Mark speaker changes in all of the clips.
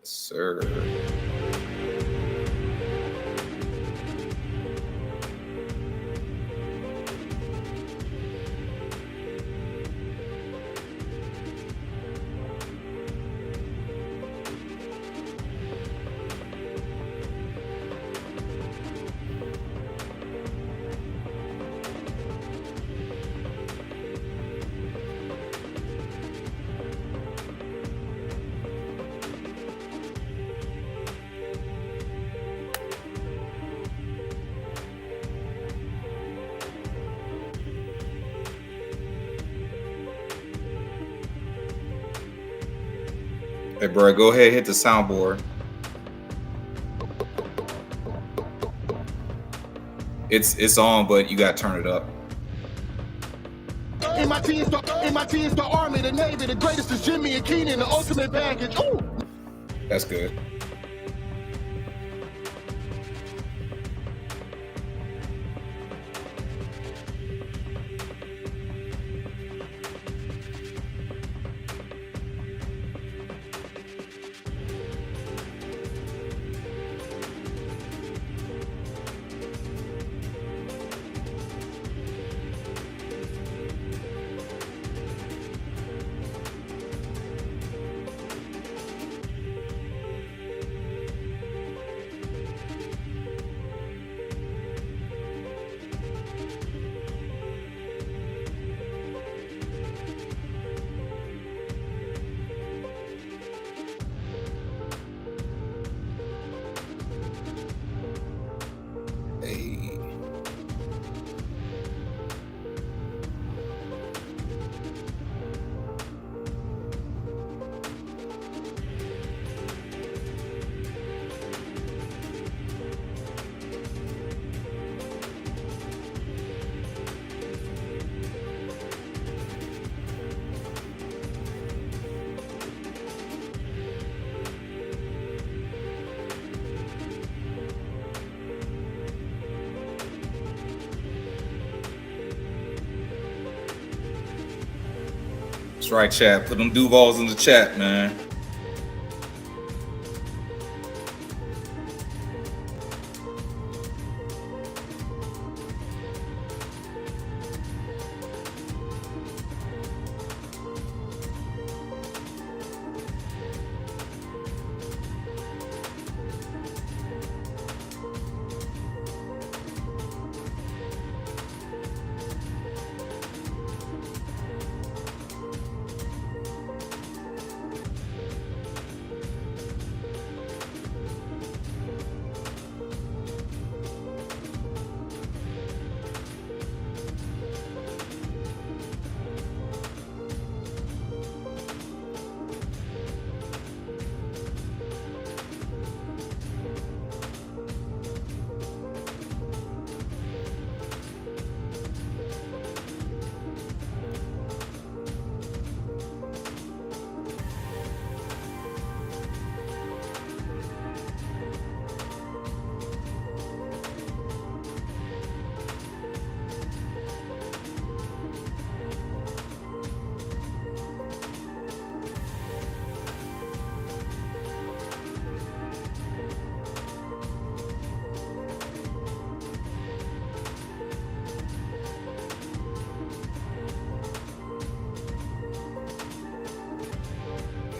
Speaker 1: Sir. Hey, bro, go ahead, hit the soundboard. It's on, but you gotta turn it up.
Speaker 2: In my team's the Army, the Navy, the greatest is Jimmy and Keenan, the ultimate package. Ooh.
Speaker 1: That's good. That's right, chat. Put them Duvals in the chat, man.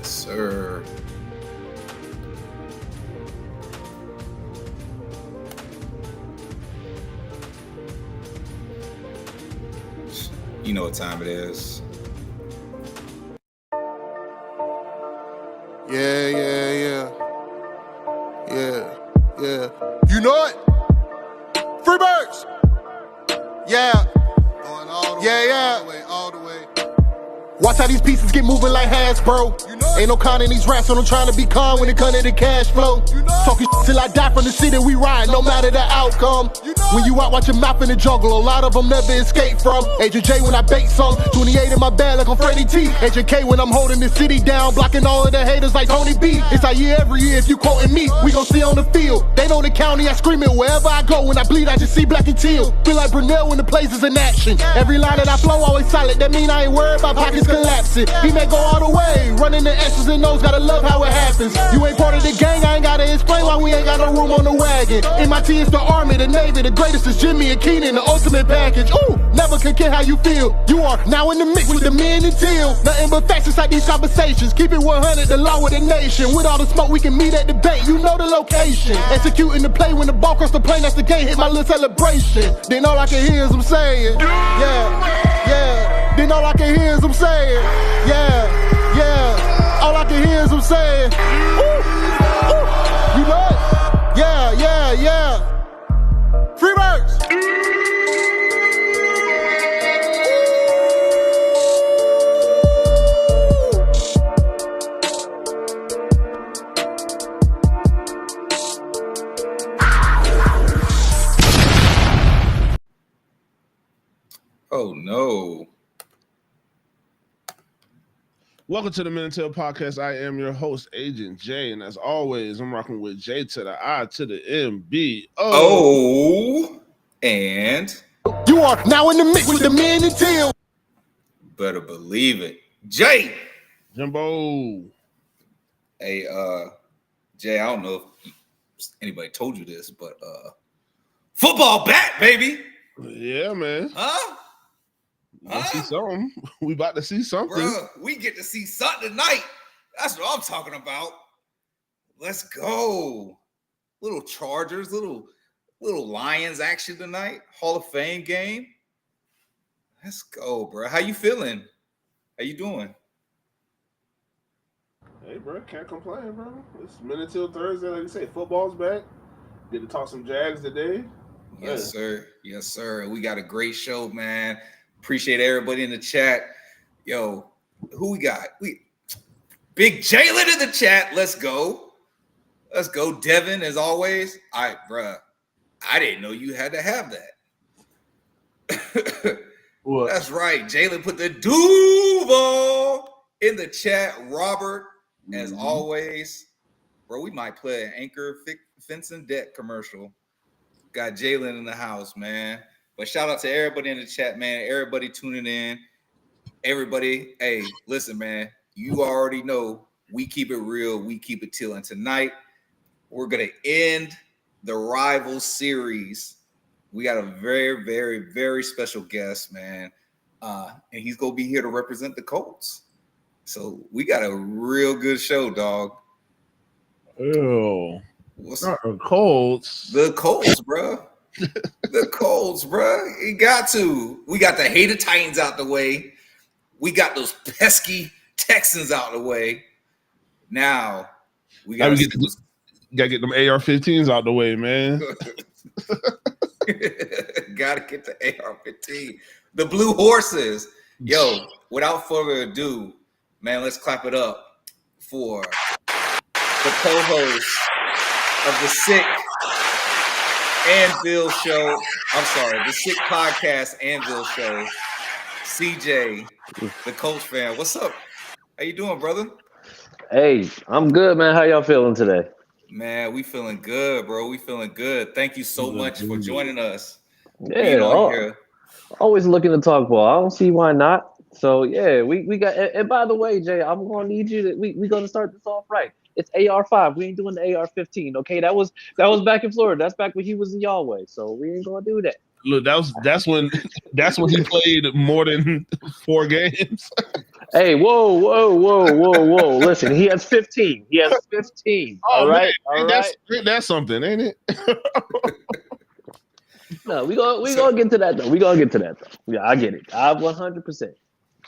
Speaker 1: Sir. You know what time it is.
Speaker 2: Yeah. You know it. Free birds. Yeah.
Speaker 3: Going all the way, all the way.
Speaker 2: Watch how these pieces get moving like Hasbro. You know ain't no con in these rats, so I'm trying to be calm when it comes to the cash flow. You know talking till I die from the city we ride, no matter the outcome. You know When you out, watch your mouth in the jungle. A lot of them never escape from Agent J when I bait some. 28 in my bag like I'm Freddie T. Agent K when I'm holding the city down, blocking all of the haters like Tony B. It's our year every year. If you quoting me, we gon' see on the field. They know the county, I scream it wherever I go. When I bleed, I just see black and teal. Feel like Brunel when the place is in action. Every line that I flow always solid. That mean I ain't worried about pockets collapsing. He may go all the way, running the S's and O's. Gotta love how it happens. You ain't part of the gang, I ain't gotta explain why we ain't got no room on the wagon. MIT is the Army, the Navy, the greatest is Jimmy and Keenan, the ultimate package. Ooh, never can care how you feel. You are now in the mix with the men and teal. Nothing but facts inside these conversations. Keep it 100, the law of the nation. With all the smoke, we can meet at the debate. You know the location. Executing the play when the ball cross the plane. That's the game. Hit my little celebration. Then all I can hear is them saying, yeah, yeah. Then all I can hear is them saying, yeah, yeah. All I can hear is them saying, ooh, ooh. You know it? Yeah, yeah, yeah. Free birds.
Speaker 1: Oh no.
Speaker 4: Welcome to the Men and Tail Podcast. I am your host, Agent J, and as always, I'm rocking with J to the I to the M-B-O.
Speaker 1: Oh, and
Speaker 2: You are now in the mix with the men and teal.
Speaker 1: better believe it. Jay.
Speaker 4: J.I.M.B.O.
Speaker 1: Hey, Jay, I don't know if anybody told you this, but football back, baby.
Speaker 4: Yeah, man.
Speaker 1: Huh?
Speaker 4: See something. We about to see something.
Speaker 1: Bruh, we get to see something tonight. That's what I'm talking about. Let's go. Little Chargers, little Lions action tonight. Hall of Fame game. Let's go, bro. How you feeling? How you doing?
Speaker 4: Hey, bro, can't complain, bro. It's minute till Thursday, like you say. Football's back. Get to talk some Jags today.
Speaker 1: Yes, sir. Yes, sir. We got a great show, man. Appreciate everybody in the chat. Yo, who we got? Big Jalen in the chat. Let's go. Let's go, Devin, as always. All right, bruh. I didn't know you had to have that.
Speaker 4: What?
Speaker 1: That's right. Jalen put the Duval in the chat. Robert, as always. Bro, we might play an Anchor Fencing Deck commercial. Got Jalen in the house, man. But shout out to everybody in the chat, man. Everybody tuning in. Everybody, hey, listen, man. You already know we keep it real. We keep it teal. And tonight, we're going to end the rival series. We got a very, very, very special guest, man. And he's going to be here to represent the Colts. So we got a real good show, dog.
Speaker 4: Oh, not the Colts.
Speaker 1: The Colts, bro. The Colts, bro. You got to. We got the hater Titans out the way. We got those pesky Texans out the way. Now we got to get
Speaker 4: them AR-15s out the way, man.
Speaker 1: Got to get the AR-15. The Blue Horses. Yo, without further ado, man, let's clap it up for the co-host of the Sick Anvil show. I'm sorry, the Sick Podcast Anvil show. CJ, the Colts fan. What's up? How you doing, brother?
Speaker 5: Hey, I'm good, man. How y'all feeling today?
Speaker 1: Man, we feeling good, bro. We feeling good. Thank you so much for joining us.
Speaker 5: Yeah, always looking to talk ball. I don't see why not. So yeah, we got. And by the way, Jay, I'm gonna need you to. We gonna start this off right. It's AR-5. We ain't doing the AR-15. Okay, that was back in Florida. That's back when he was in Yahweh. So we ain't gonna do that.
Speaker 4: Look, that's when he played more than 4 games.
Speaker 5: Hey, whoa. Listen, he has 15. He has 15. All right.
Speaker 4: That's something, ain't it?
Speaker 5: No, we gonna get to that though. Yeah, I get it. 100%.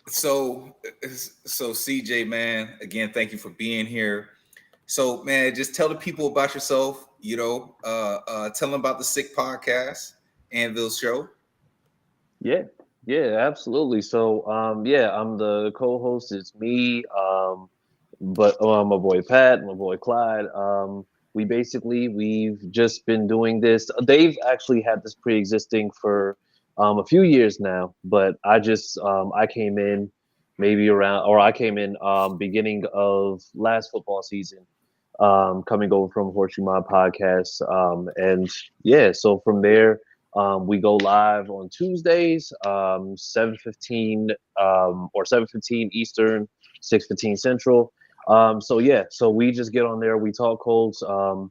Speaker 1: So CJ, man, again, thank you for being here. So, man, just tell the people about yourself. You know, tell them about the Sick Podcast, Anvil show.
Speaker 5: Yeah, absolutely. So, I'm the co-host. It's me, but my boy Pat, my boy Clyde. we've just been doing this. They've actually had this pre-existing for a few years now, but I came in beginning of last football season, coming over from Horseshoe Mob Podcast. And yeah, so from there, we go live on Tuesdays, 7:15 or 7:15 Eastern, 6:15 Central. So we just get on there, we talk Colts.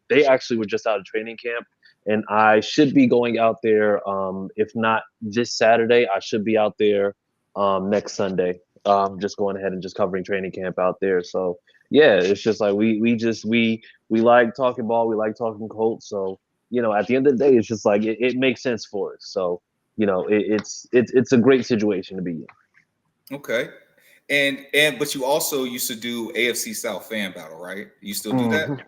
Speaker 5: They actually were just out of training camp, and I should be going out there. If not this Saturday, I should be out there next Sunday. Just going ahead and just covering training camp out there. So yeah, it's just like we like talking ball, we like talking Colts. So at the end of the day, it's just like it makes sense for us. So it's a great situation to be in.
Speaker 1: Okay. But you also used to do AFC South fan battle, right? You still do that?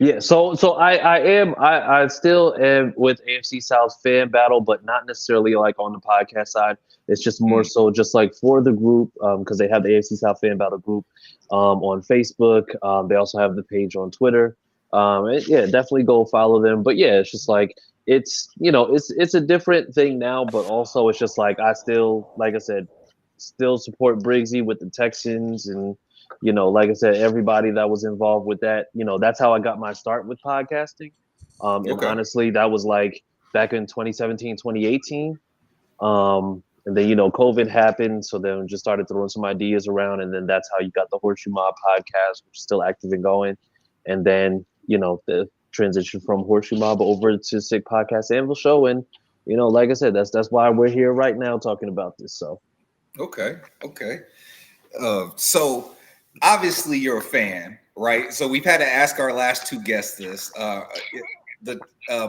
Speaker 5: Yeah, so I still am with AFC South fan battle, but not necessarily like on the podcast side. It's just more so just like for the group, because they have the AFC South fan battle group on Facebook. They also have the page on Twitter. And yeah, definitely go follow them. But yeah, it's just like it's a different thing now, but also it's just like I still, like I said, still support Briggsy with the Texans, and like I said, everybody that was involved with that, that's how I got my start with podcasting. And honestly, that was like back in 2017, 2018. And then, COVID happened. So then just started throwing some ideas around. And then that's how you got the Horseshoe Mob podcast, which is still active and going. And then, the transition from Horseshoe Mob over to Sick Podcast Anvil Show. And, like I said, that's why we're here right now talking about this. So.
Speaker 1: Okay. So obviously you're a fan, right? So we've had to ask our last two guests this.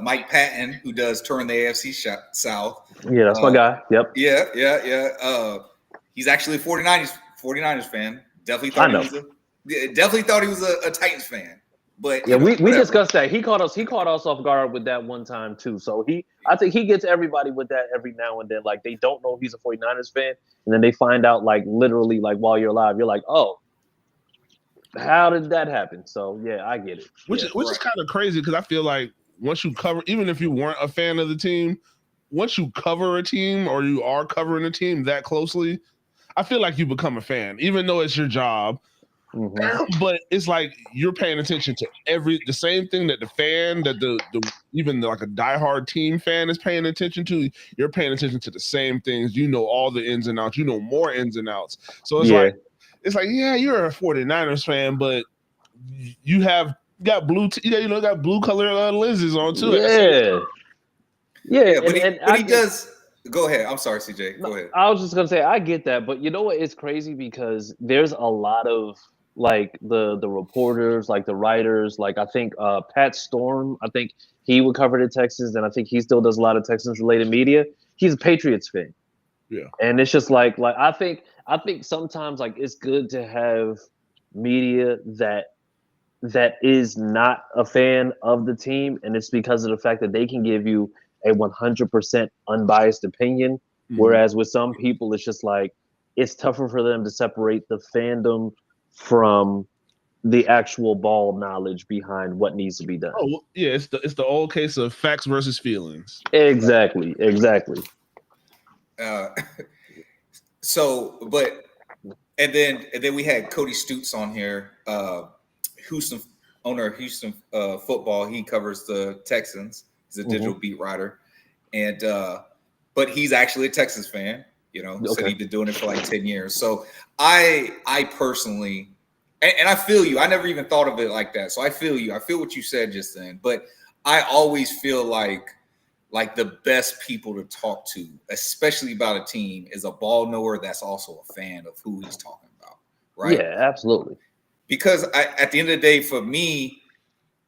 Speaker 1: Mike Patton, who does Turn the AFC South.
Speaker 5: Yeah, that's my guy. Yep.
Speaker 1: Yeah. He's actually a 49ers fan. Definitely thought he was a Titans fan. But
Speaker 5: yeah, we discussed that. He caught us off guard with that one time too. So I think he gets everybody with that every now and then. Like they don't know he's a 49ers fan, and then they find out like literally like while you're live, you're like, oh, how did that happen? So yeah, I get it.
Speaker 4: Which is kind of crazy because I feel like once you cover, even if you weren't a fan of the team, once you cover a team or you are covering a team that closely, I feel like you become a fan, even though it's your job. Mm-hmm. But it's like you're paying attention to the same thing that the fan, that the even like a diehard team fan is paying attention to. You're paying attention to the same things. You know all the ins and outs. You know more ins and outs. So it's like yeah, you're a 49ers fan, but you got blue color lenses on too.
Speaker 1: Yeah. But he does. Go ahead. I'm sorry, CJ. Go ahead.
Speaker 5: I was just gonna say I get that, but you know what? It's crazy because there's a lot of like the reporters, like the writers, like I think Pat Storm, I think he would cover the Texans, and I think he still does a lot of Texans related media. He's a Patriots fan.
Speaker 4: Yeah.
Speaker 5: And it's just like I think sometimes like it's good to have media that is not a fan of the team, and it's because of the fact that they can give you a 100% unbiased opinion. Mm-hmm. Whereas with some people, it's just like it's tougher for them to separate the fandom from the actual ball knowledge behind what needs to be done.
Speaker 4: Oh well, yeah, it's the old case of facts versus feelings.
Speaker 5: Exactly.
Speaker 1: And then we had Cody Stutes on here, owner of Houston football. He covers the Texans. He's a digital beat writer, and but he's actually a Texans fan. Said he'd been doing it for like 10 years. So I personally, and I feel you. I never even thought of it like that. So I feel you. I feel what you said just then. But I always feel like the best people to talk to, especially about a team, is a ball knower that's also a fan of who he's talking about. Right?
Speaker 5: Yeah, absolutely.
Speaker 1: Because at the end of the day, for me,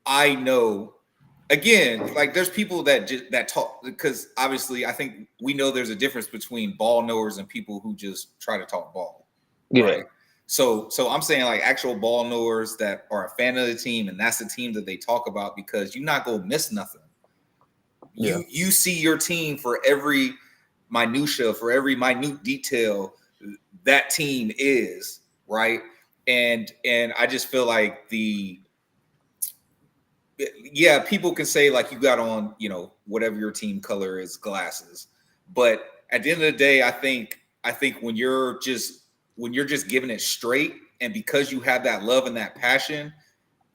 Speaker 1: I know. Again, like there's people that talk, because obviously I think we know there's a difference between ball knowers and people who just try to talk ball.
Speaker 5: Yeah.
Speaker 1: Right? So I'm saying like actual ball knowers that are a fan of the team, and that's the team that they talk about, because you're not gonna miss nothing. Yeah. You see your team for every minutia, for every minute detail that team is, right? And I just feel like yeah, people can say like you got on, whatever your team color is, glasses. But at the end of the day, I think when you're just giving it straight, and because you have that love and that passion,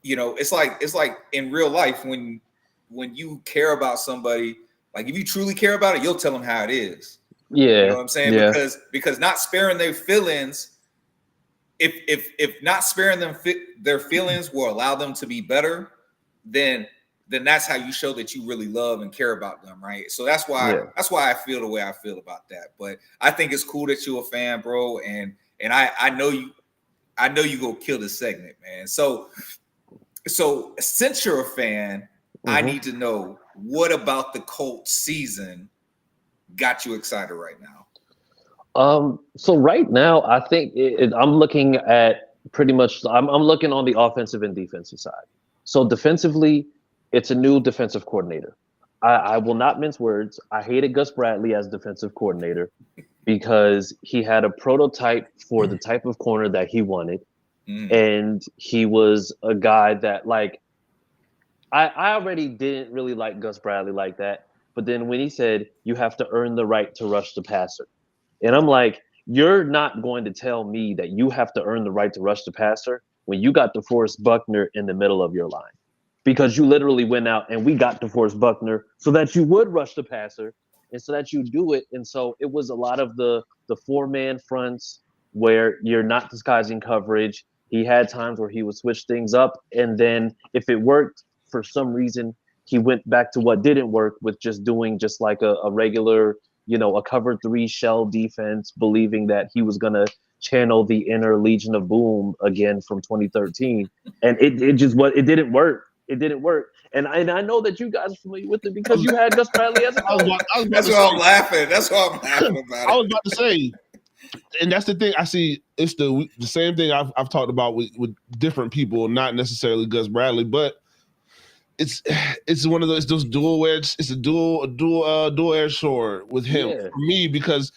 Speaker 1: it's like in real life when you care about somebody, like if you truly care about it, you'll tell them how it is.
Speaker 5: Yeah.
Speaker 1: You know what I'm saying?
Speaker 5: Yeah.
Speaker 1: Because not sparing their feelings, if not sparing them their feelings will allow them to be better, then that's how you show that you really love and care about them, right? So that's why I feel the way I feel about that. But I think it's cool that you're a fan, bro, and I know you go kill this segment, man. So since you're a fan, I need to know, what about the Colts season got you excited right now?
Speaker 5: So right now, I think I'm looking at pretty much. I'm looking on the offensive and defensive side. So defensively, it's a new defensive coordinator. I will not mince words. I hated Gus Bradley as defensive coordinator because he had a prototype for the type of corner that he wanted. And he was a guy that, like, I already didn't really like Gus Bradley like that. But then when he said, you have to earn the right to rush the passer. And I'm like, you're not going to tell me that you have to earn the right to rush the passer when you got DeForest Buckner in the middle of your line. Because you literally went out and we got DeForest Buckner so that you would rush the passer and so that you do it. And so it was a lot of the four-man fronts where you're not disguising coverage. He had times where he would switch things up. And then if it worked, for some reason, he went back to what didn't work with just doing just like a regular, a cover 3 shell defense, believing that he was going to channel the inner Legion of Boom again from 2013. And it didn't work. It didn't work. And I know that you guys are familiar with it because you had Gus Bradley as a coach.
Speaker 1: That's why I'm laughing. That's why I'm laughing about it.
Speaker 4: I was about to say, and that's the thing. I see it's the same thing I've talked about with different people, not necessarily Gus Bradley, but it's one of those dual edge. It's a dual edged sword with him for me, because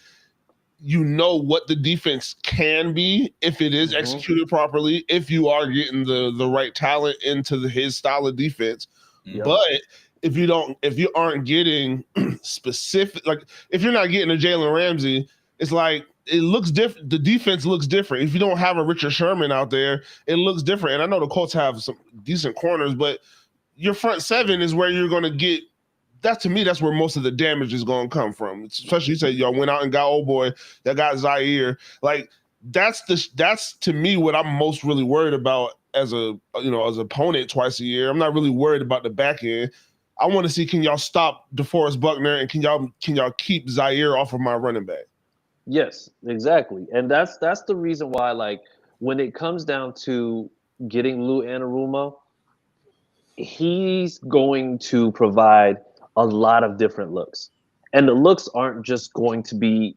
Speaker 4: you know what the defense can be if it is executed properly, if you are getting the right talent into his style of defense. But if you aren't getting specific, like if you're not getting a Jalen Ramsey, it's like it looks different. The defense looks different. If you don't have a Richard Sherman out there, it looks different. And I know the Colts have some decent corners, but your front seven is where you're going to get. That, to me, that's where most of the damage is going to come from. Especially, you say y'all went out and got old boy that got Zaire. Like that's to me what I'm most really worried about as an opponent twice a year. I'm not really worried about the back end. I want to see, can y'all stop DeForest Buckner, and can y'all keep Zaire off of my running back?
Speaker 5: Yes, exactly. And that's the reason why, like, when it comes down to getting Lou Anarumo, he's going to provide a lot of different looks. And the looks aren't just going to be,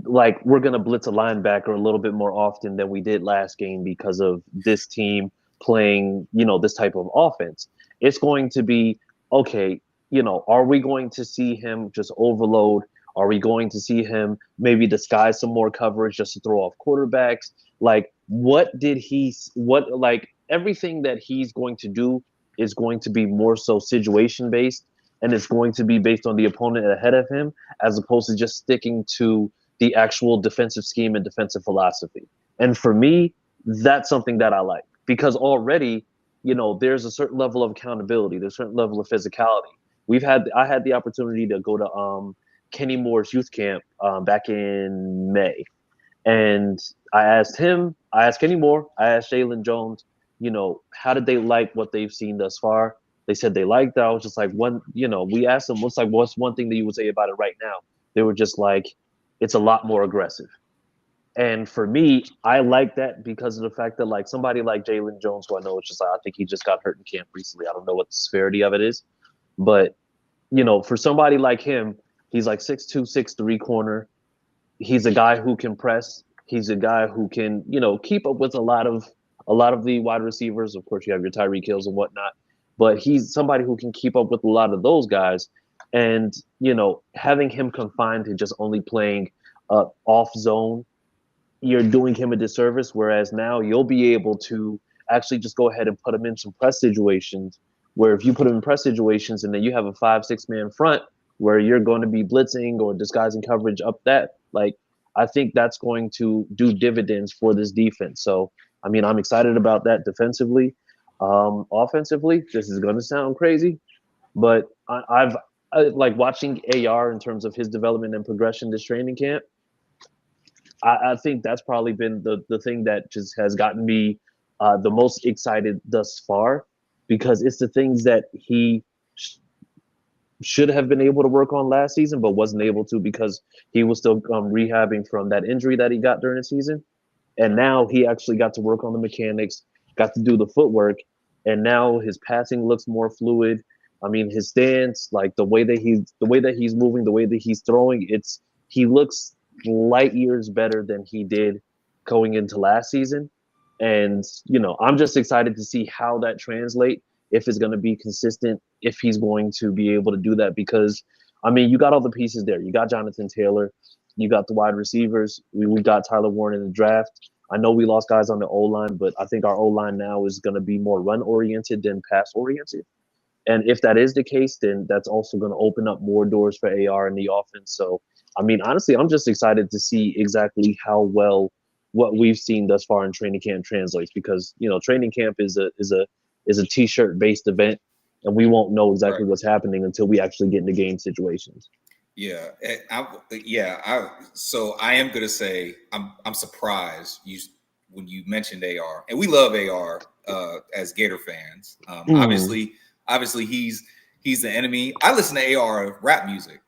Speaker 5: like we're going to blitz a linebacker a little bit more often than we did last game because of this team playing, this type of offense. It's going to be, okay, are we going to see him just overload? Are we going to see him maybe disguise some more coverage just to throw off quarterbacks? Like, everything that he's going to do is going to be more so situation based, and it's going to be based on the opponent ahead of him, as opposed to just sticking to the actual defensive scheme and defensive philosophy. And for me, that's something that I like, because already, there's a certain level of accountability, there's a certain level of physicality. I had the opportunity to go to Kenny Moore's youth camp back in May. And I asked Kenny Moore, I asked Jalen Jones, how did they like what they've seen thus far? They said they liked that. I was just like, we asked them, what's one thing that you would say about it right now? They were just like, it's a lot more aggressive. And for me, I like that because of the fact that, like, somebody like Jalen Jones, who I know, it's just like, I think he just got hurt in camp recently. I don't know what the severity of it is. But, for somebody like him, he's like 6'2", 6'3" corner. He's a guy who can press. He's a guy who can, keep up with a lot of the wide receivers. Of course, you have your Tyreek Hills and whatnot. But he's somebody who can keep up with a lot of those guys. And, having him confined to just only playing off zone, you're doing him a disservice. Whereas now you'll be able to actually just go ahead and put him in some press situations where if you put him in press situations and then you have a 5-6 man front where you're going to be blitzing or disguising coverage up that, like, I think that's going to do dividends for this defense. So, I mean, I'm excited about that defensively. Offensively, this is going to sound crazy, but I like watching AR in terms of his development and progression this training camp. I think that's probably been the thing that just has gotten me the most excited thus far, because it's the things that he should have been able to work on last season, but wasn't able to because he was still rehabbing from that injury that he got during the season. And now he actually got to work on the mechanics, got to do the footwork, and now his passing looks more fluid. I mean, his stance, like the way that he's moving, the way that he's throwing, he looks light years better than he did going into last season. And, you know, I'm just excited to see how that translates, if it's going to be consistent, if he's going to be able to do that. Because, I mean, you got all the pieces there. You got Jonathan Taylor. You got the wide receivers. We got Tyler Warren in the draft. I know we lost guys on the O-line, but I think our O-line now is going to be more run-oriented than pass-oriented. And if that is the case, then that's also going to open up more doors for AR in the offense. So, I mean, honestly, I'm just excited to see exactly how well what we've seen thus far in training camp translates, because, you know, training camp is a t-shirt based event, and we won't know exactly what's happening until we actually get into game situations.
Speaker 1: Yeah, so I am gonna say I'm surprised when you mentioned AR, and we love AR as Gator fans. Obviously he's the enemy. I listen to AR rap music,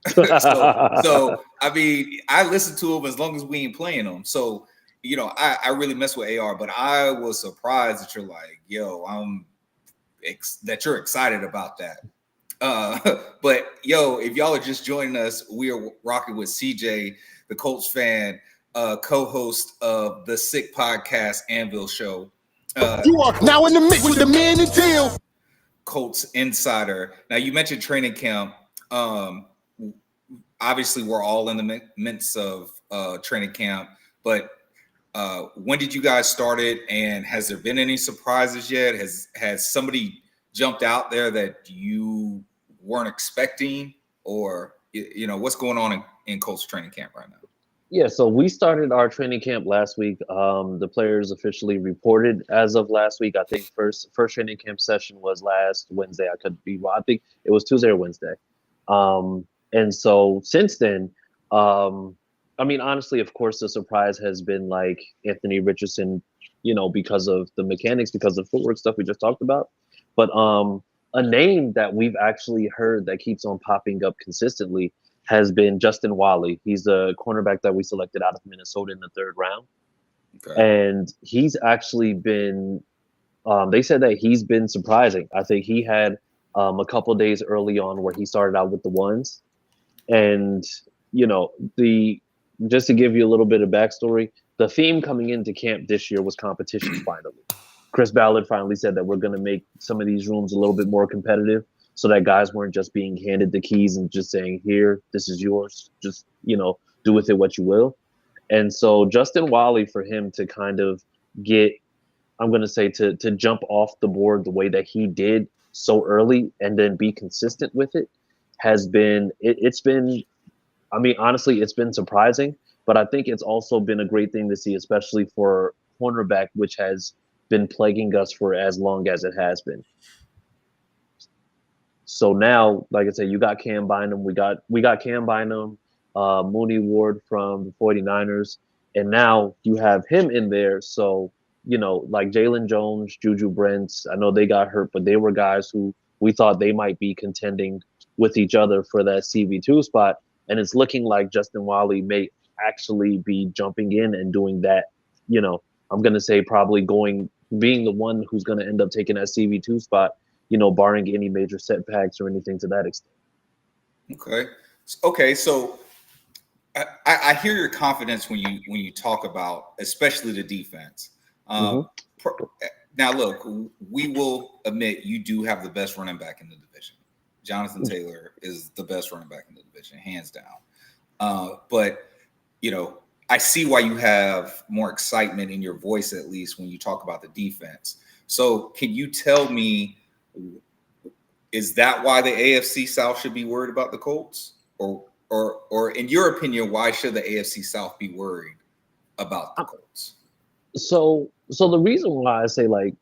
Speaker 1: so I mean, I listen to him as long as we ain't playing him. So, you know, I really mess with AR, but I was surprised that you're like, yo, that you're excited about that. But yo, if y'all are just joining us, we are rocking with CJ, the Colts fan, co-host of the Sick Podcast Anvil show.
Speaker 2: You are now in the mix with the man in Teal,
Speaker 1: Colts insider. Now, you mentioned training camp. Obviously, we're all in the midst of training camp, but when did you guys start it, and has there been any surprises yet? Has somebody jumped out there that you weren't expecting, or, you know, what's going on in Colts training camp right now?
Speaker 5: Yeah, so we started our training camp last week. The players officially reported as of last week. I think first training camp session was last Wednesday. I could be wrong. I think it was Tuesday or Wednesday. And so since then, I mean, honestly, of course, the surprise has been like Anthony Richardson, you know, because of the mechanics, because of footwork stuff we just talked about. But a name that we've actually heard that keeps on popping up consistently has been Justin Wally. He's the cornerback that we selected out of Minnesota in the 3rd round. Okay. And he's actually been, they said that he's been surprising. I think he had a couple of days early on where he started out with the ones. And, you know, just to give you a little bit of backstory, the theme coming into camp this year was competition finally. Chris Ballard finally said that we're going to make some of these rooms a little bit more competitive, so that guys weren't just being handed the keys and just saying, here, this is yours. Just, you know, do with it what you will. And so Justin Wally, for him to kind of get, I'm going to say, to jump off the board the way that he did so early and then be consistent with it has been, it's been, I mean, honestly, it's been surprising, but I think it's also been a great thing to see, especially for cornerback, which has been plaguing us for as long as it has been. So now, like I said, you got Cam Bynum. We got Cam Bynum, Mooney Ward from the 49ers, and now you have him in there. So, you know, like Jalen Jones, Juju Brents, I know they got hurt, but they were guys who we thought they might be contending with each other for that CB2 spot. And it's looking like Justin Wally may actually be jumping in and doing that. You know, I'm going to say probably being the one who's going to end up taking that CB2 spot, you know, barring any major setbacks or anything to that extent.
Speaker 1: Okay. So I hear your confidence when you talk about, especially the defense. Now, look, we will admit you do have the best running back in the division. Jonathan Taylor is the best running back in the division, hands down. But, you know, I see why you have more excitement in your voice, at least when you talk about the defense. So can you tell me is that why the AFC South should be worried about the Colts? Or in your opinion, why should the AFC South be worried about the Colts?
Speaker 5: So the reason why I say, like,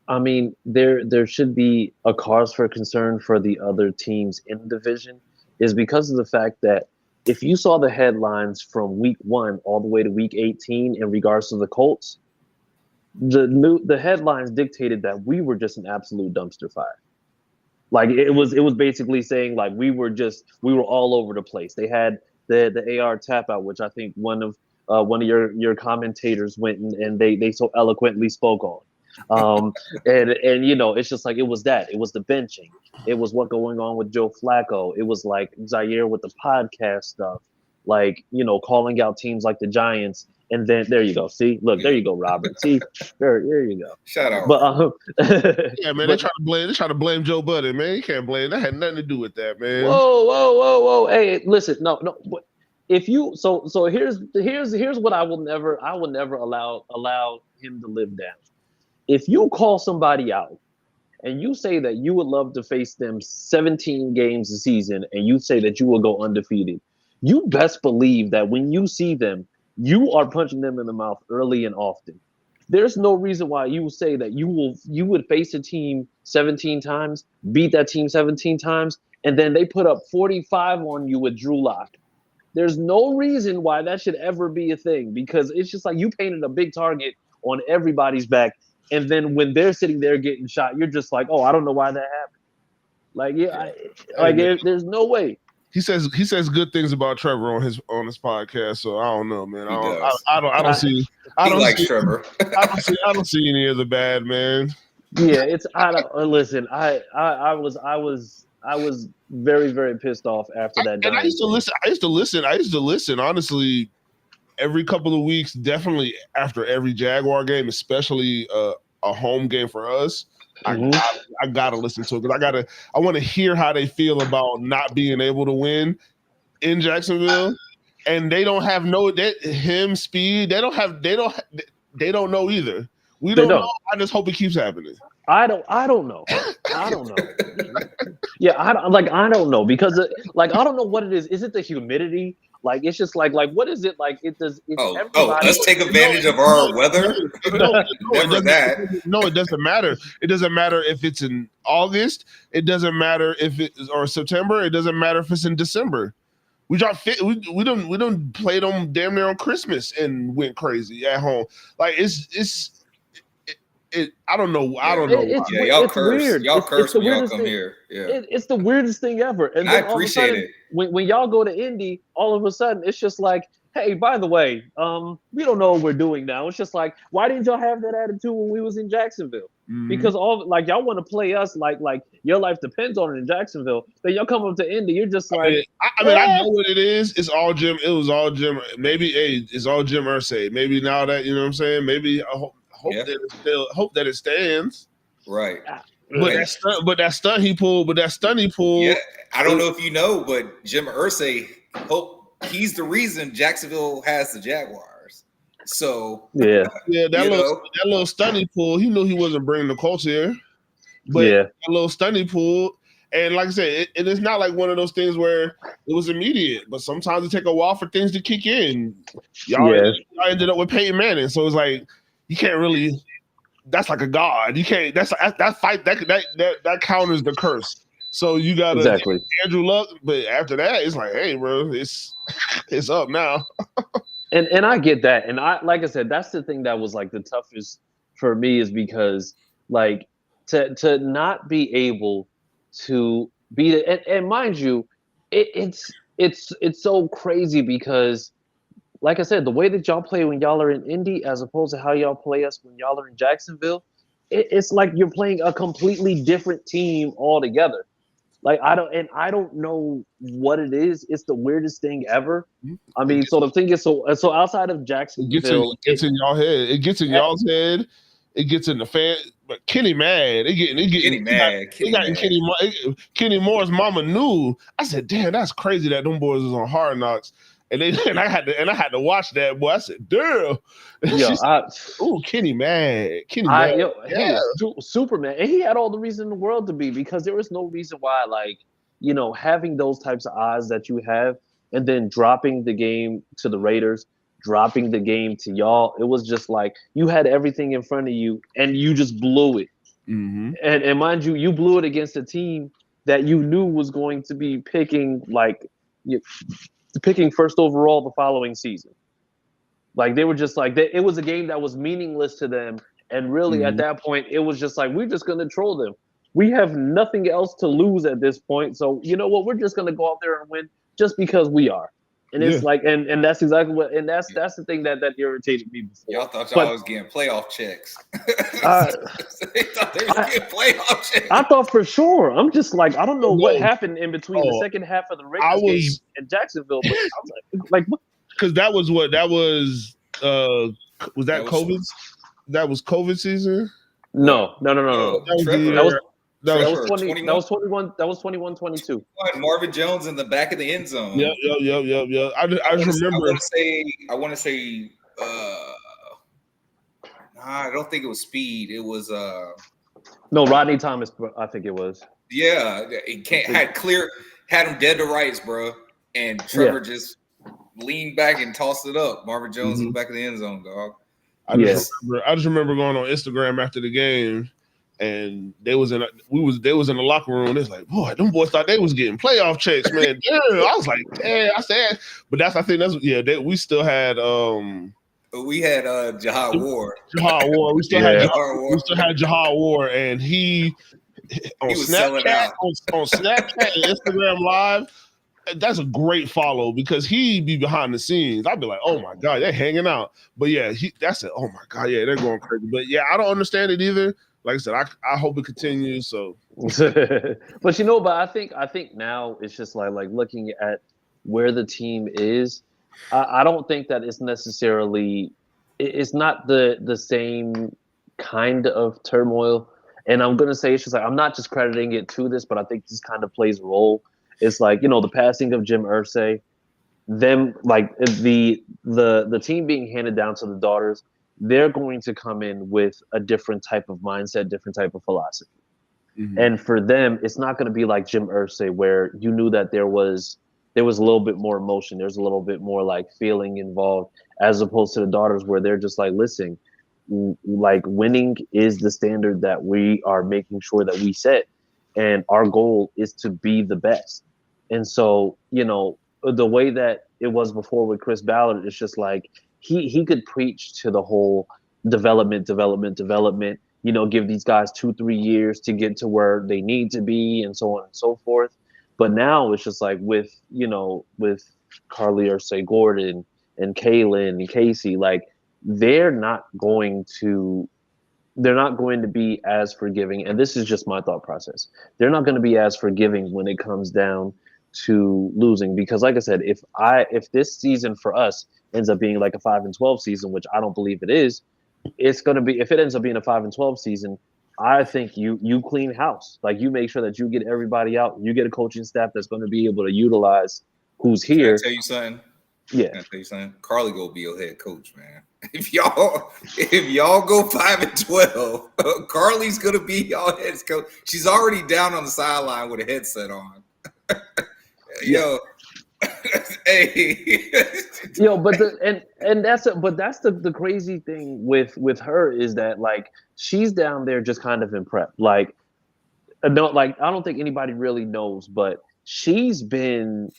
Speaker 5: I mean, there should be a cause for concern for the other teams in the division is because of the fact that if you saw the headlines from week 1 all the way to week 18 in regards to the Colts, the headlines dictated that we were just an absolute dumpster fire. Like it was basically saying like we were all over the place. They had the AR tap out, which I think one of your commentators went and they so eloquently spoke on. And you know, it's just like it was the benching. It was what going on with Joe Flacco. It was like Zaire with the podcast stuff, like, you know, calling out teams like the Giants. And then there you go. See, look, there you go, Robert. See, there you go.
Speaker 1: Shout out.
Speaker 5: But
Speaker 4: yeah, man, they try to blame Joe Budden, man. You can't blame that. Had nothing to do with that, man.
Speaker 5: Whoa. Hey, listen, no. If you so here's what I will never allow him to live down. If you call somebody out and you say that you would love to face them 17 games a season and you say that you will go undefeated, you best believe that when you see them, you are punching them in the mouth early and often. There's no reason why you will say that you would face a team 17 times, beat that team 17 times, and then they put up 45 on you with Drew Lock. There's no reason why that should ever be a thing, because it's just like you painted a big target on everybody's back, and then when they're sitting there getting shot, you're just like, oh, I don't know why that happened. Like, there's no way.
Speaker 4: He says good things about Trevor on his podcast, so I don't know, man. I don't see
Speaker 1: Trevor.
Speaker 4: I don't see any of the bad, man.
Speaker 5: Yeah, listen. I was very, very pissed off after that.
Speaker 4: And I used to listen. Honestly, every couple of weeks, definitely after every Jaguar game, especially a home game for us. I gotta listen to it because I want to hear how they feel about not being able to win in Jacksonville, and they don't have speed. They don't know either. We don't know. I just hope it keeps happening.
Speaker 5: I don't know. Yeah, I don't know because I don't know what it is. Is it the humidity? Like it's just like what is it like?
Speaker 1: Let's take advantage of our weather.
Speaker 4: No, it doesn't matter. It doesn't matter if it's in August. It doesn't matter if it's or September. It doesn't matter if it's in December. We don't play them damn near on Christmas and went crazy at home. Like I don't know.
Speaker 1: Y'all curse when y'all come here. Yeah,
Speaker 5: it's the weirdest thing ever. And
Speaker 1: I appreciate it.
Speaker 5: When y'all go to Indy, all of a sudden it's just like, hey, by the way, we don't know what we're doing now. It's just like, why didn't y'all have that attitude when we was in Jacksonville? Mm-hmm. Because y'all want to play us like your life depends on it in Jacksonville. Then y'all come up to Indy, you're just like,
Speaker 4: I know what it is. It's all Jim. It was all Jim. Maybe it's all Jim Irsay. Maybe now that you know what I'm saying. Maybe I hope that it stands.
Speaker 1: Right.
Speaker 4: But that stunt he pulled.
Speaker 1: Yeah, I don't know if you know, but Jim Irsay, he's the reason Jacksonville has the Jaguars. So
Speaker 4: that little stunt he pulled, he knew he wasn't bringing the Colts here. But that little stunt he pulled, and like I said, it is not like one of those things where it was immediate. But sometimes it take a while for things to kick in. Y'all ended up with Peyton Manning, so it's like. You can't really. That's like a god. You can't. That fight that counters the curse. So you gotta Andrew Luck, but after that, it's like, hey, bro, it's up now.
Speaker 5: and I get that, and like I said, that's the thing that was like the toughest for me is because like to not be able to be and mind you, it's so crazy because. Like I said, the way that y'all play when y'all are in Indy as opposed to how y'all play us when y'all are in Jacksonville, it's like you're playing a completely different team altogether. Like I don't know what it is. It's the weirdest thing ever. I mean, so the thing is, so outside of Jacksonville,
Speaker 4: it gets in y'all head. It gets in y'all's head. It gets in the fan. But Kenny mad. Kenny Moore's mama knew. I said, damn, that's crazy that them boys is on Hard Knocks. and I had to watch that. Boy, I said, "Damn."
Speaker 5: Yo,
Speaker 4: Kenny mad.
Speaker 5: He was Superman, and he had all the reason in the world to be, because there was no reason why, like, having those types of odds that you have, and then dropping the game to the Raiders, dropping the game to y'all. It was just like you had everything in front of you, and you just blew it.
Speaker 4: Mm-hmm.
Speaker 5: And mind you, you blew it against a team that you knew was going to be picking first overall the following season. Like, they were just like, it was a game that was meaningless to them. And really, at that point, it was just like, we're just going to troll them. We have nothing else to lose at this point. So, you know what? We're just going to go out there and win just because we are. And it's like, and that's exactly what, and that's the thing that irritated me before.
Speaker 1: Y'all thought y'all was getting playoff checks. They thought they was getting playoff checks.
Speaker 5: I thought for sure. I'm just like, I don't know what happened in between the second half of the Raiders game and Jacksonville, but I was like what?
Speaker 4: Because that was that COVID? That was COVID season?
Speaker 5: No. That was 21-22.
Speaker 1: Marvin Jones in the back of the end zone.
Speaker 4: Yep. I just remember.
Speaker 1: I want to say. I don't think it was speed. It was.
Speaker 5: No, Rodney Thomas. I think it was.
Speaker 1: Yeah, it had him dead to rights, bro, and Trevor just leaned back and tossed it up. Marvin Jones in the back of the end zone, dog.
Speaker 4: I just remember going on Instagram after the game. And they was in the locker room. It's like, boy, them boys thought they was getting playoff checks, man. Damn. I was like, damn. I said, but we still had
Speaker 1: we had Jahad Ward.
Speaker 4: We still had Jahad Ward, and he was Snapchat on Snapchat and Instagram Live. That's a great follow, because he be behind the scenes. I'd be like, oh my God, they're hanging out. But yeah, that's it. Oh my God, yeah, they're going crazy. But yeah, I don't understand it either. Like I said, I hope it continues. So,
Speaker 5: but I think now it's just like looking at where the team is. I don't think that it's necessarily. It's not the same kind of turmoil. And I'm gonna say it's just like, I'm not just crediting it to this, but I think this kind of plays a role. It's like, the passing of Jim Irsay, them, like the team being handed down to the daughters. They're going to come in with a different type of mindset, different type of philosophy. Mm-hmm. And for them, it's not going to be like Jim Irsay, where you knew that there was a little bit more emotion. There's a little bit more like feeling involved, as opposed to the daughters, where they're just like, listen, like, winning is the standard that we are making sure that we set. And our goal is to be the best. And so, the way that it was before with Chris Ballard, it's just like, he could preach to the whole development, give these guys 2-3 years to get to where they need to be, and so on and so forth. But now it's just like with Carly Ursay Gordon and Kaylin and Casey, like, they're not going to be as forgiving. And this is just my thought process. They're not going to be as forgiving when it comes down to losing, because like I said, if this season for us ends up being like a 5-12 season, which I don't believe it is, it's going to be, if it ends up being a 5-12 season, I think you clean house. Like, you make sure that you get everybody out. You get a coaching staff that's going to be able to utilize who's here.
Speaker 1: Can I tell you something?
Speaker 5: Yeah.
Speaker 1: Can I tell you something? Carly gonna be your head coach, man. If y'all go 5-12, Carly's gonna be y'all head coach. She's already down on the sideline with a headset on. Yo. Hey.
Speaker 5: Yo, but that's the crazy thing with her, is that, like, she's down there just kind of in prep. Like, I don't think anybody really knows, but she's been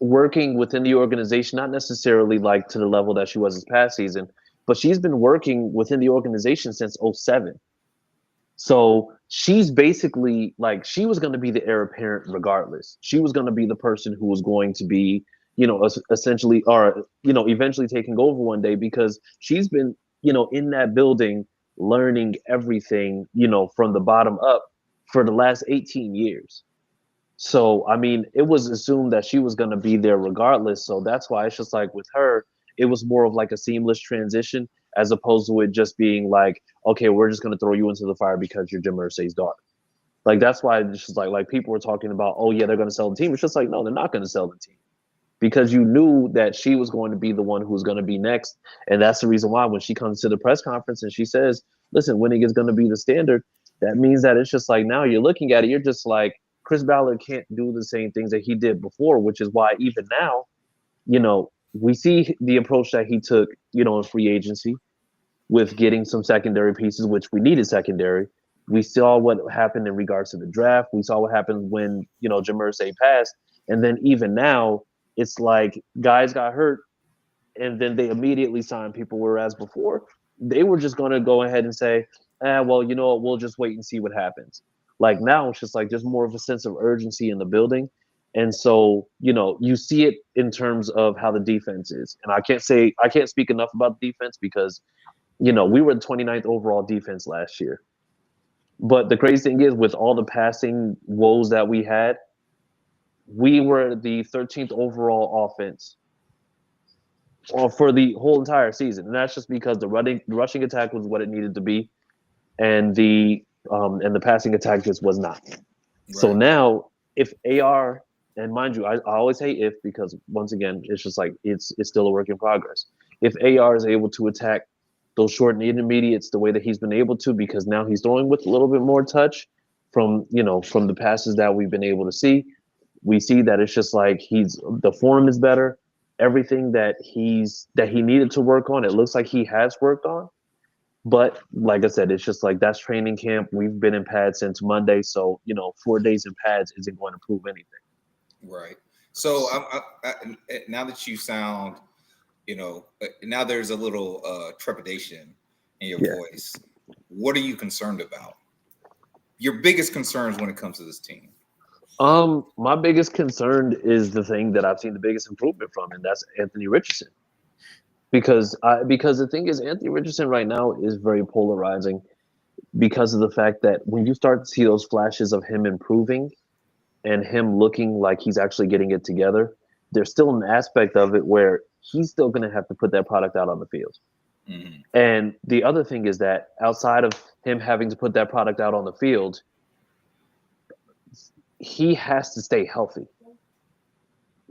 Speaker 5: working within the organization, not necessarily like to the level that she was this past season, but she's been working within the organization since 2007. So she's basically, like, she was going to be the heir apparent regardless. She was going to be the person who was going to be, essentially, or, eventually taking over one day, because she's been, in that building learning everything, from the bottom up for the last 18 years. So, I mean, it was assumed that she was going to be there regardless. So that's why it's just like, with her, it was more of like a seamless transition, as opposed to it just being like, okay, we're just going to throw you into the fire because you're Jim Irsay's daughter. Like, that's why it's just like people were talking about, oh yeah, they're going to sell the team. It's just like, no, they're not going to sell the team, because you knew that she was going to be the one who was going to be next. And that's the reason why when she comes to the press conference and she says, listen, winning is going to be the standard, that means that it's just like now you're looking at it, you're just like, Chris Ballard can't do the same things that he did before, which is why even now, we see the approach that he took, in free agency with getting some secondary pieces, which we needed secondary. We saw what happened in regards to the draft. We saw what happened when, Jamersay passed. And then even now, it's like guys got hurt and then they immediately signed people, whereas before they were just going to go ahead and say, well, you know what, we'll just wait and see what happens. Like now it's just like there's more of a sense of urgency in the building. And so, you see it in terms of how the defense is. And I can't speak enough about the defense because, we were the 29th overall defense last year. But the crazy thing is, with all the passing woes that we had, we were the 13th overall offense for the whole entire season. And that's just because the rushing attack was what it needed to be. And the passing attack just was not. Right. So now, if AR, and mind you, I always say if, because once again, it's just like it's still a work in progress. If AR is able to attack those short and intermediates the way that he's been able to, because now he's throwing with a little bit more touch from the passes that we've been able to see. We see that it's just like the form is better. Everything that he needed to work on, it looks like he has worked on. But like I said, it's just like that's training camp. We've been in pads since Monday. So, 4 days in pads isn't going to prove anything.
Speaker 1: Right. So now that you sound, now there's a little trepidation in your voice. What are you concerned about? Your biggest concerns when it comes to this team?
Speaker 5: My biggest concern is the thing that I've seen the biggest improvement from, and that's Anthony Richardson. Because the thing is, Anthony Richardson right now is very polarizing because of the fact that when you start to see those flashes of him improving and him looking like he's actually getting it together, there's still an aspect of it where he's still going to have to put that product out on the field. Mm-hmm. And the other thing is that outside of him having to put that product out on the field, he has to stay healthy.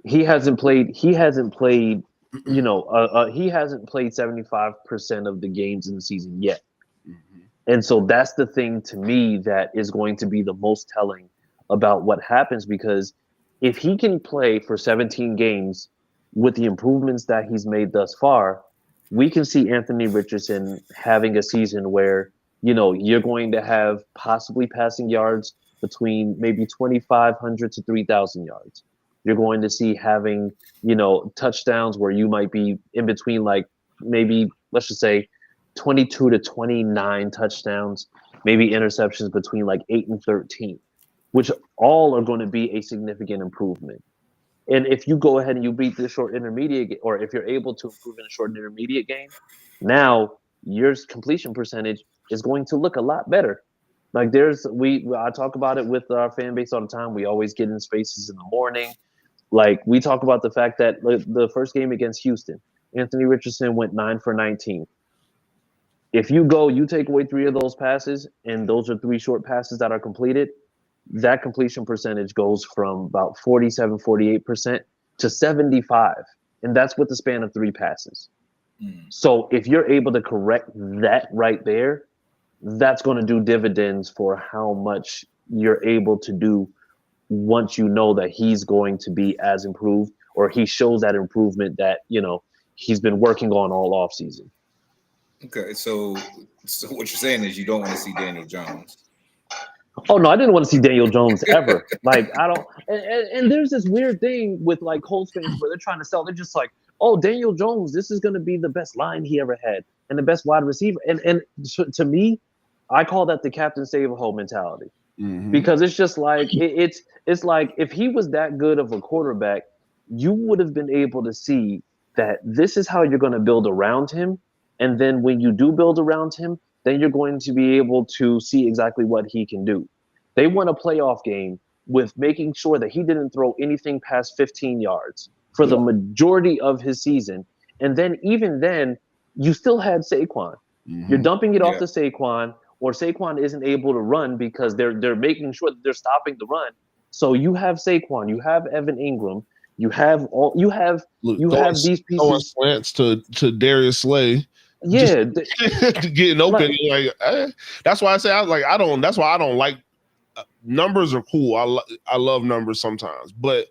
Speaker 5: He hasn't played, he hasn't played 75% of the games in the season yet. Mm-hmm. And so that's the thing to me that is going to be the most telling about what happens, because if he can play for 17 games with the improvements that he's made thus far, we can see Anthony Richardson having a season where, you're going to have possibly passing yards between maybe 2,500 to 3,000 yards. You're going to see having, touchdowns where you might be in between, like maybe, let's just say 22 to 29 touchdowns, maybe interceptions between like 8 and 13, which all are going to be a significant improvement. And if you go ahead and you beat the short intermediate, or if you're able to improve in a short and intermediate game, now your completion percentage is going to look a lot better. Like I talk about it with our fan base all the time. We always get in spaces in the morning. Like we talk about the fact that the first game against Houston, Anthony Richardson went 9 for 19. If you take away 3 of those passes, and those are 3 short passes that are completed, that completion percentage goes from about 47, 48% to 75. And that's with the span of 3 passes. Mm. So if you're able to correct that right there, that's going to do dividends for how much you're able to do once you know that he's going to be as improved, or he shows that improvement that, he's been working on all offseason.
Speaker 1: Okay, so what you're saying is you don't want to see Daniel Jones.
Speaker 5: Oh no, I didn't want to see Daniel Jones ever. Like I don't, and there's this weird thing with like Colts fans where they're trying to sell. They're just like, oh, Daniel Jones, this is going to be the best line he ever had and the best wide receiver. And to me, I call that the Captain Save-A-Ho mentality. Mm-hmm. Because it's just like it's like if he was that good of a quarterback, you would have been able to see that this is how you're going to build around him. And then when you do build around him, then you're going to be able to see exactly what he can do. They won a playoff game with making sure that he didn't throw anything past 15 yards for the majority of his season. And then even then, you still had Saquon. Mm-hmm. You're dumping it off to Saquon, or Saquon isn't able to run because they're making sure that they're stopping the run. So you have Saquon, you have Evan Ingram, You have these pieces.
Speaker 4: Slants to Darius Slay.
Speaker 5: Yeah,
Speaker 4: just getting open. That's why I say That's why I don't like numbers are cool. I love numbers sometimes, but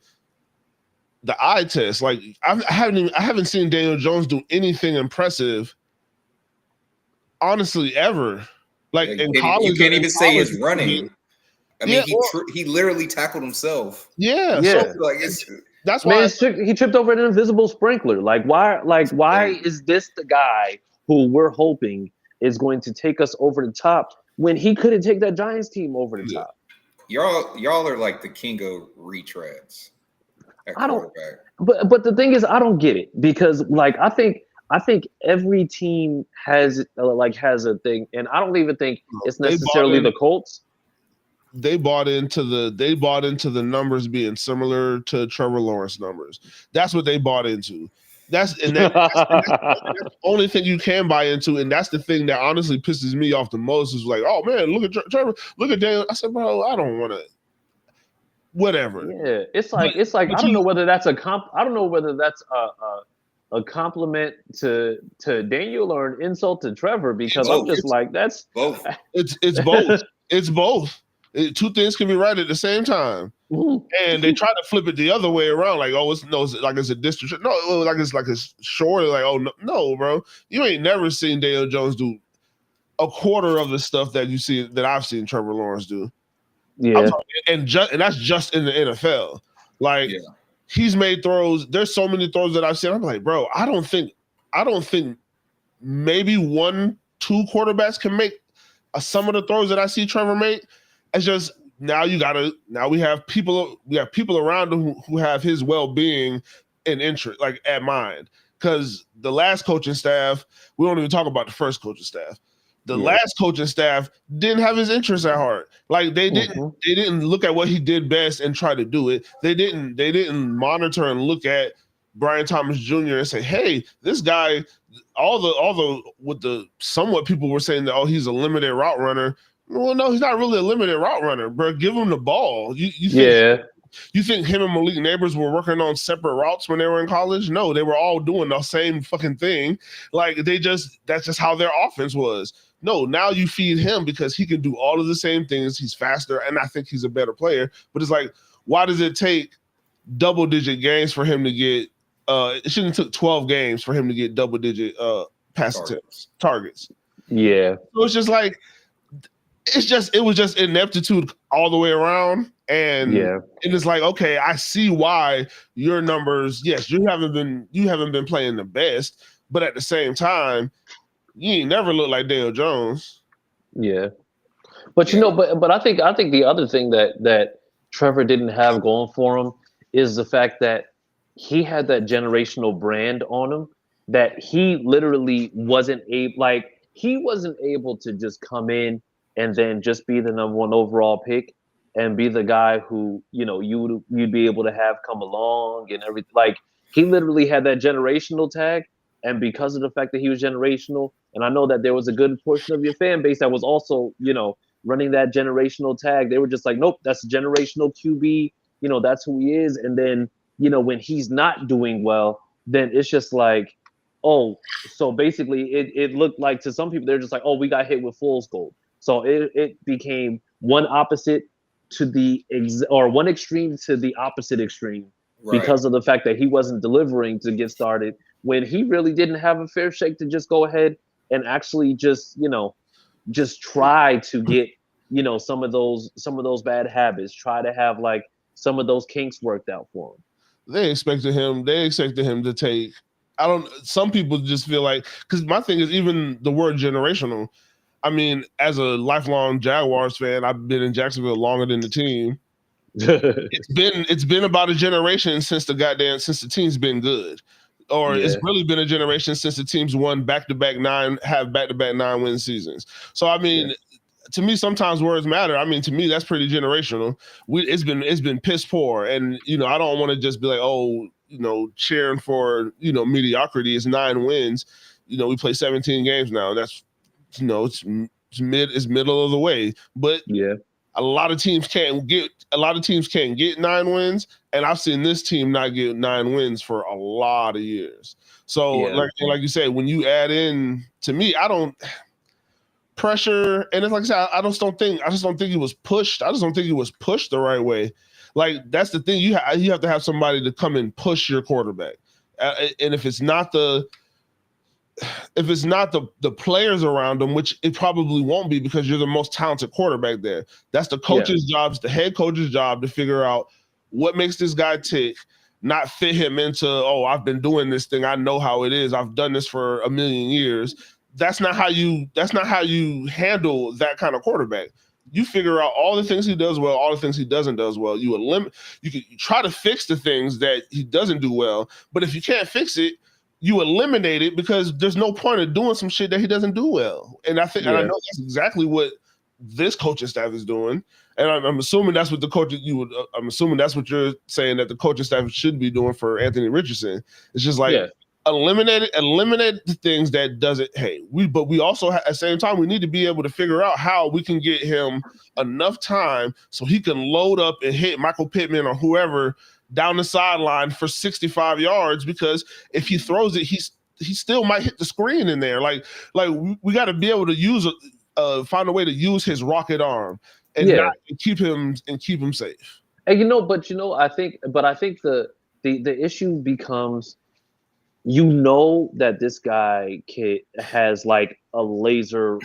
Speaker 4: the eye test, like I haven't seen Daniel Jones do anything impressive, honestly, ever. Like in college,
Speaker 1: you can't even say his running. I mean, he literally tackled himself.
Speaker 4: Yeah.
Speaker 5: So
Speaker 1: like
Speaker 5: that's why he tripped over an invisible sprinkler. Why is this the guy who we're hoping is going to take us over the top when he couldn't take that Giants team over the top?
Speaker 1: Y'all are like the king of retreads at quarterback.
Speaker 5: But the thing is, I don't get it because I think every team has a thing, and I don't even think it's necessarily the Colts.
Speaker 4: They bought into the numbers being similar to Trevor Lawrence numbers. That's what they bought into. That's the only thing you can buy into, and that's the thing that honestly pisses me off the most. Is like, oh man, look at Trevor, look at Daniel. I said, bro, I don't want to. Whatever.
Speaker 5: Yeah, it's like I don't know whether that's a compliment to Daniel or an insult to Trevor, because I'm just that's
Speaker 1: both.
Speaker 4: It's both. It's both. Two things can be right at the same time. And they try to flip it the other way around, like, oh, it's a district. No, like it's short. Like, oh no, bro, you ain't never seen Daniel Jones do a quarter of the stuff that I've seen Trevor Lawrence do.
Speaker 5: Yeah,
Speaker 4: and that's just in the NFL. Like, he's made throws. There's so many throws that I've seen. I'm like, bro, I don't think maybe 1-2 quarterbacks can make some of the throws that I see Trevor make. It's just now we have people around him who have his well-being and interest, like, at mind. Because the last coaching staff, we don't even talk about the first coaching staff. The last coaching staff didn't have his interests at heart. Like, they didn't look at what he did best and try to do it. They didn't monitor and look at Brian Thomas Jr. and say, hey, this guy, somewhat people were saying that, oh, he's a limited route runner. Well, no, he's not really a limited route runner, bro. Give him the ball. You think him and Malik Neighbors were working on separate routes when they were in college? No, they were all doing the same fucking thing. Like, that's just how their offense was. No, now you feed him because he can do all of the same things. He's faster, and I think he's a better player. But it's like, why does it take double-digit games for him to get it shouldn't have took 12 games for him to get double-digit pass attempts, targets.
Speaker 5: Yeah.
Speaker 4: So it's just like, it was just ineptitude all the way around. And it's like, okay, I see why your numbers, yes, you haven't been playing the best, but at the same time, you ain't never looked like Daniel Jones.
Speaker 5: Yeah. But but I think the other thing that Trevor didn't have going for him is the fact that he had that generational brand on him that he literally wasn't able to just come in and then just be the number one overall pick and be the guy who, you'd be able to have come along and everything. Like, he literally had that generational tag. And because of the fact that he was generational, and I know that there was a good portion of your fan base that was also, running that generational tag, they were just like, nope, that's a generational QB. That's who he is. And then, when he's not doing well, then it's just like, oh, so basically it looked like to some people, they're just like, oh, we got hit with fool's gold. So it became one opposite to one extreme to the opposite extreme, right, because of the fact that he wasn't delivering to get started when he really didn't have a fair shake to just go ahead and actually just try to get, some of those bad habits, try to have like some of those kinks worked out for him.
Speaker 4: They expected him to take, some people just feel like, because my thing is even the word generational. I mean, as a lifelong Jaguars fan, I've been in Jacksonville longer than the team. It's been about a generation since the team's been good. Or it's really been a generation since the team's won back-to-back 9-win seasons. So I mean, to me, sometimes words matter. I mean, to me, that's pretty generational. It's been piss poor, and I don't want to just be like, oh, cheering for mediocrity. It's 9 wins. We play 17 games now. That's it's middle of the way. But A lot of teams can't get 9 wins, and I've seen this team not get 9 wins for a lot of years. So, like you said, when you add in, to me, I don't pressure, and it's like I said, I just don't think he was pushed. I just don't think he was pushed the right way. Like, that's the thing. You have to have somebody to come and push your quarterback, and if it's not the players around them, which it probably won't be because you're the most talented quarterback there. That's the coach's job, it's the head coach's job to figure out what makes this guy tick, not fit him into, oh, I've been doing this thing, I know how it is, I've done this for a million years. That's not how you handle that kind of quarterback. You figure out all the things he does well, all the things he doesn't do well. You try to fix the things that he doesn't do well, but if you can't fix it, you eliminate it because there's no point of doing some shit that he doesn't do well. And I think, and I know that's exactly what this coaching staff is doing. And I'm assuming that's what I'm assuming that's what you're saying that the coaching staff should be doing for Anthony Richardson. It's just like eliminate the things that doesn't. But we also at the same time we need to be able to figure out how we can get him enough time so he can load up and hit Michael Pittman or whoever down the sideline for 65 yards, because if he throws it, he still might hit the screen in there. Like we got to be able to find a way to use his rocket arm and keep him safe.
Speaker 5: And I think the issue becomes, that this guy has like a laser,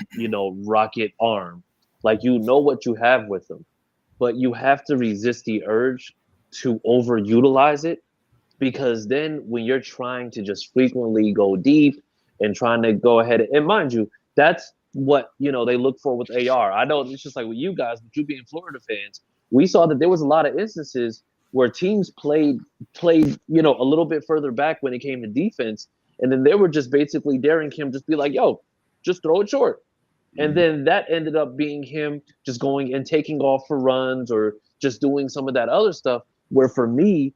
Speaker 5: rocket arm, like what you have with him, but you have to resist the urge to overutilize it, because then when you're trying to just frequently go deep and trying to go ahead, and mind you, that's what they look for with AR. I know it's just like with you guys, but you being Florida fans, we saw that there was a lot of instances where teams played a little bit further back when it came to defense, and then they were just basically daring him just be like, yo, just throw it short. And then that ended up being him just going and taking off for runs or just doing some of that other stuff, where for me,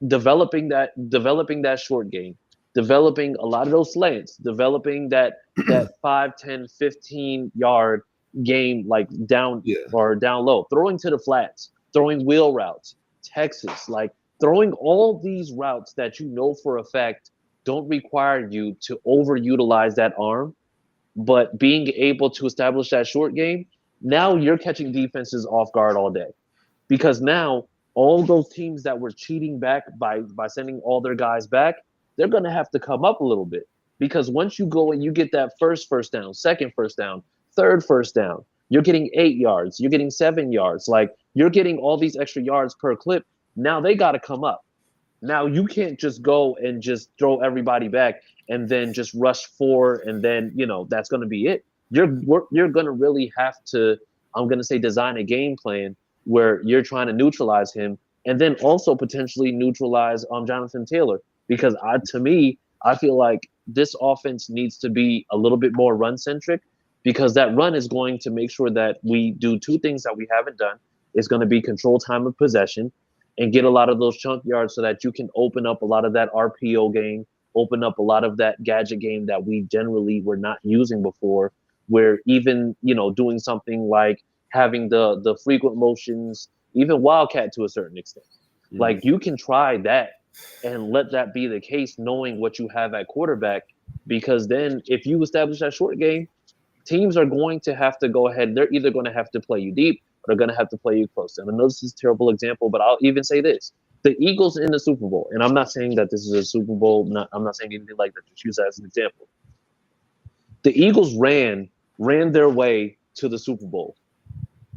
Speaker 5: developing that short game, developing a lot of those slants, developing that 5, 10, 15 yard game, like down or down low, throwing to the flats, throwing wheel routes, Texas, like throwing all these routes that for a fact don't require you to overutilize that arm, but being able to establish that short game, now you're catching defenses off guard all day. Because now all those teams that were cheating back by sending all their guys back, they're going to have to come up a little bit. Because once you go and you get that first down, second first down, third first down, you're getting 8 yards, you're getting 7 yards. Like, you're getting all these extra yards per clip. Now they got to come up. Now you can't just go and just throw everybody back and then just rush 4 and then, that's going to be it. You're going to really have to, I'm going to say, design a game plan where you're trying to neutralize him, and then also potentially neutralize Jonathan Taylor. Because to me, I feel like this offense needs to be a little bit more run-centric, because that run is going to make sure that we do 2 things that we haven't done. It's going to be control time of possession and get a lot of those chunk yards so that you can open up a lot of that RPO game, open up a lot of that gadget game that we generally were not using before, where even, doing something like having the frequent motions, even Wildcat to a certain extent. Like, you can try that and let that be the case, knowing what you have at quarterback, because then if you establish that short game, teams are going to have to go ahead. They're either going to have to play you deep or they're going to have to play you close. And I know this is a terrible example, but I'll even say this. The Eagles in the Super Bowl, and I'm not saying that this is a Super Bowl, I'm not saying anything like that, just use that as an example. The Eagles ran their way to the Super Bowl.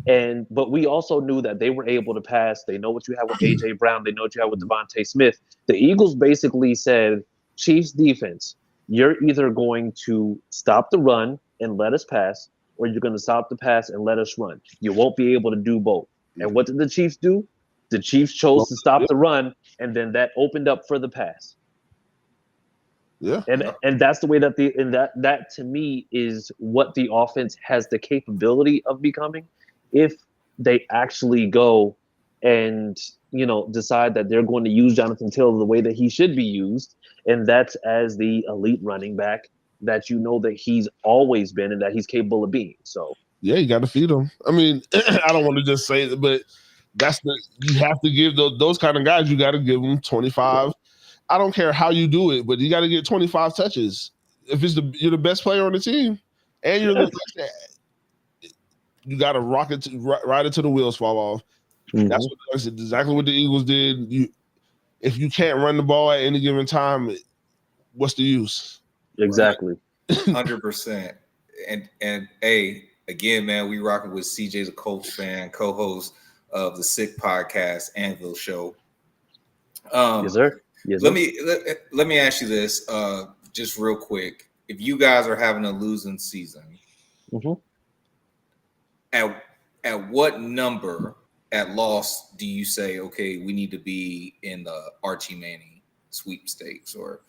Speaker 5: But we also knew that they were able to pass. They know what you have with A.J. Brown. They know what you have with Devontae Smith. The Eagles basically said, Chiefs defense, you're either going to stop the run and let us pass, or you're going to stop the pass and let us run. You won't be able to do both. And what did the Chiefs do? The Chiefs chose to stop the run, and then that opened up for the pass.
Speaker 4: Yeah.
Speaker 5: And that's the way that that to me is what the offense has the capability of becoming, if they actually go and, decide that they're going to use Jonathan Taylor the way that he should be used, and that's as the elite running back that that he's always been and that he's capable of being. So
Speaker 4: Yeah, you got to feed them. I mean, I don't want to just say it, but you have to give those kind of guys. You got to give them 25. I don't care how you do it, but you got to get 25 touches. If you're the best player on the team, and you got to ride it till the wheels fall off.
Speaker 5: Mm-hmm.
Speaker 4: That's exactly what the Eagles did. If you can't run the ball at any given time, what's the use?
Speaker 5: Exactly.
Speaker 1: 100%. And hey, again, man, we rocking with CJ the Colts fan, co-host of the Sick Podcast Anvil Show.
Speaker 5: Yes, sir. Yes,
Speaker 1: let me ask you this, just real quick. If you guys are having a losing season,
Speaker 5: mm-hmm.
Speaker 1: at what number at loss do you say, okay, we need to be in the Archie Manning sweepstakes or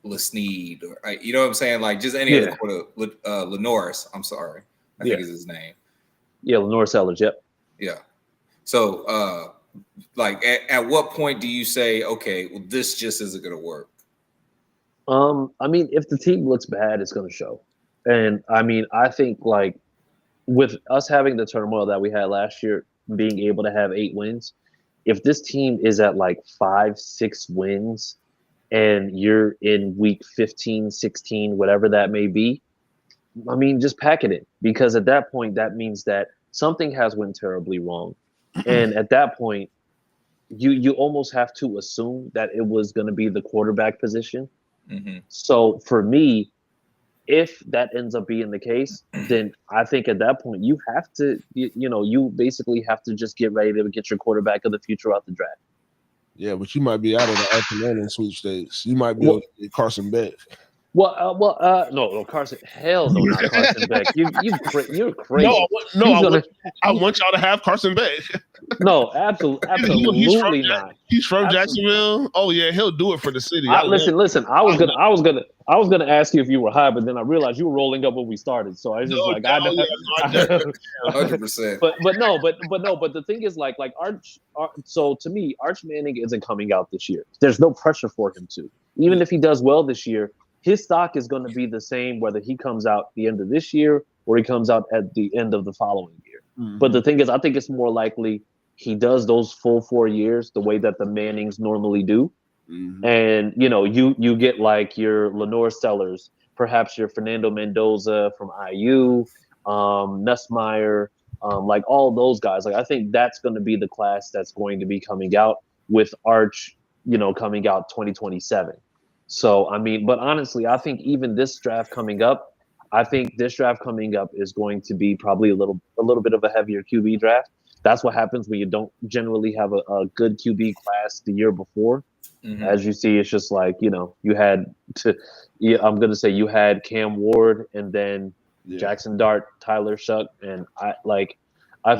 Speaker 1: Lesnead, or you know what I'm saying? Like just any other quarter. Lenoris, I'm sorry, I think is his name.
Speaker 5: Yeah, Lenore Sellers. Yep.
Speaker 1: Yeah. So, like, at what point do you say, okay, well, this just isn't going to work?
Speaker 5: I mean, if the team looks bad, it's going to show. And I mean, I think like with us having the turmoil that we had last year, being able to have 8 wins, if this team is at like 5-6 wins and you're in week 15, 16, whatever that may be, I mean, just pack it in, because at that point, that means that something has went terribly wrong. And at that point, you almost have to assume that it was going to be the quarterback position.
Speaker 1: Mm-hmm.
Speaker 5: So for me, if that ends up being the case, then I think at that point you have to, you basically have to just get ready to get your quarterback of the future out the draft.
Speaker 4: Yeah, but you might be out of the Archie Manning sweepstakes. You might be able to get Carson Beck.
Speaker 5: No, Carson. Hell no, not Carson Beck. You're crazy.
Speaker 4: I want y'all to have Carson Beck.
Speaker 5: No, absolutely not.
Speaker 4: He's from Jacksonville. Oh yeah, he'll do it for the city.
Speaker 5: Listen. I was gonna ask you if you were high, but then I realized you were rolling up when we started. So I was just
Speaker 1: 100%.
Speaker 5: But the thing is, like so to me, Arch Manning isn't coming out this year. There's no pressure for him to. Even if he does well this year, his stock is going to be the same whether he comes out the end of this year or he comes out at the end of the following year. Mm-hmm. But the thing is, I think it's more likely he does those full 4 years the way that the Mannings normally do. Mm-hmm. And, you get like your Lenore Sellers, perhaps your Fernando Mendoza from IU, Nussmeier, like all those guys. Like I think that's going to be the class that's going to be coming out with Arch, coming out 2027. So, I mean, but honestly, I think even this draft coming up, is going to be probably a little bit of a heavier QB draft. That's what happens when you don't generally have a good QB class the year before. Mm-hmm. As you see, it's just like, you had I'm going to say you had Cam Ward and then Jackson Dart, Tyler Shuck. And I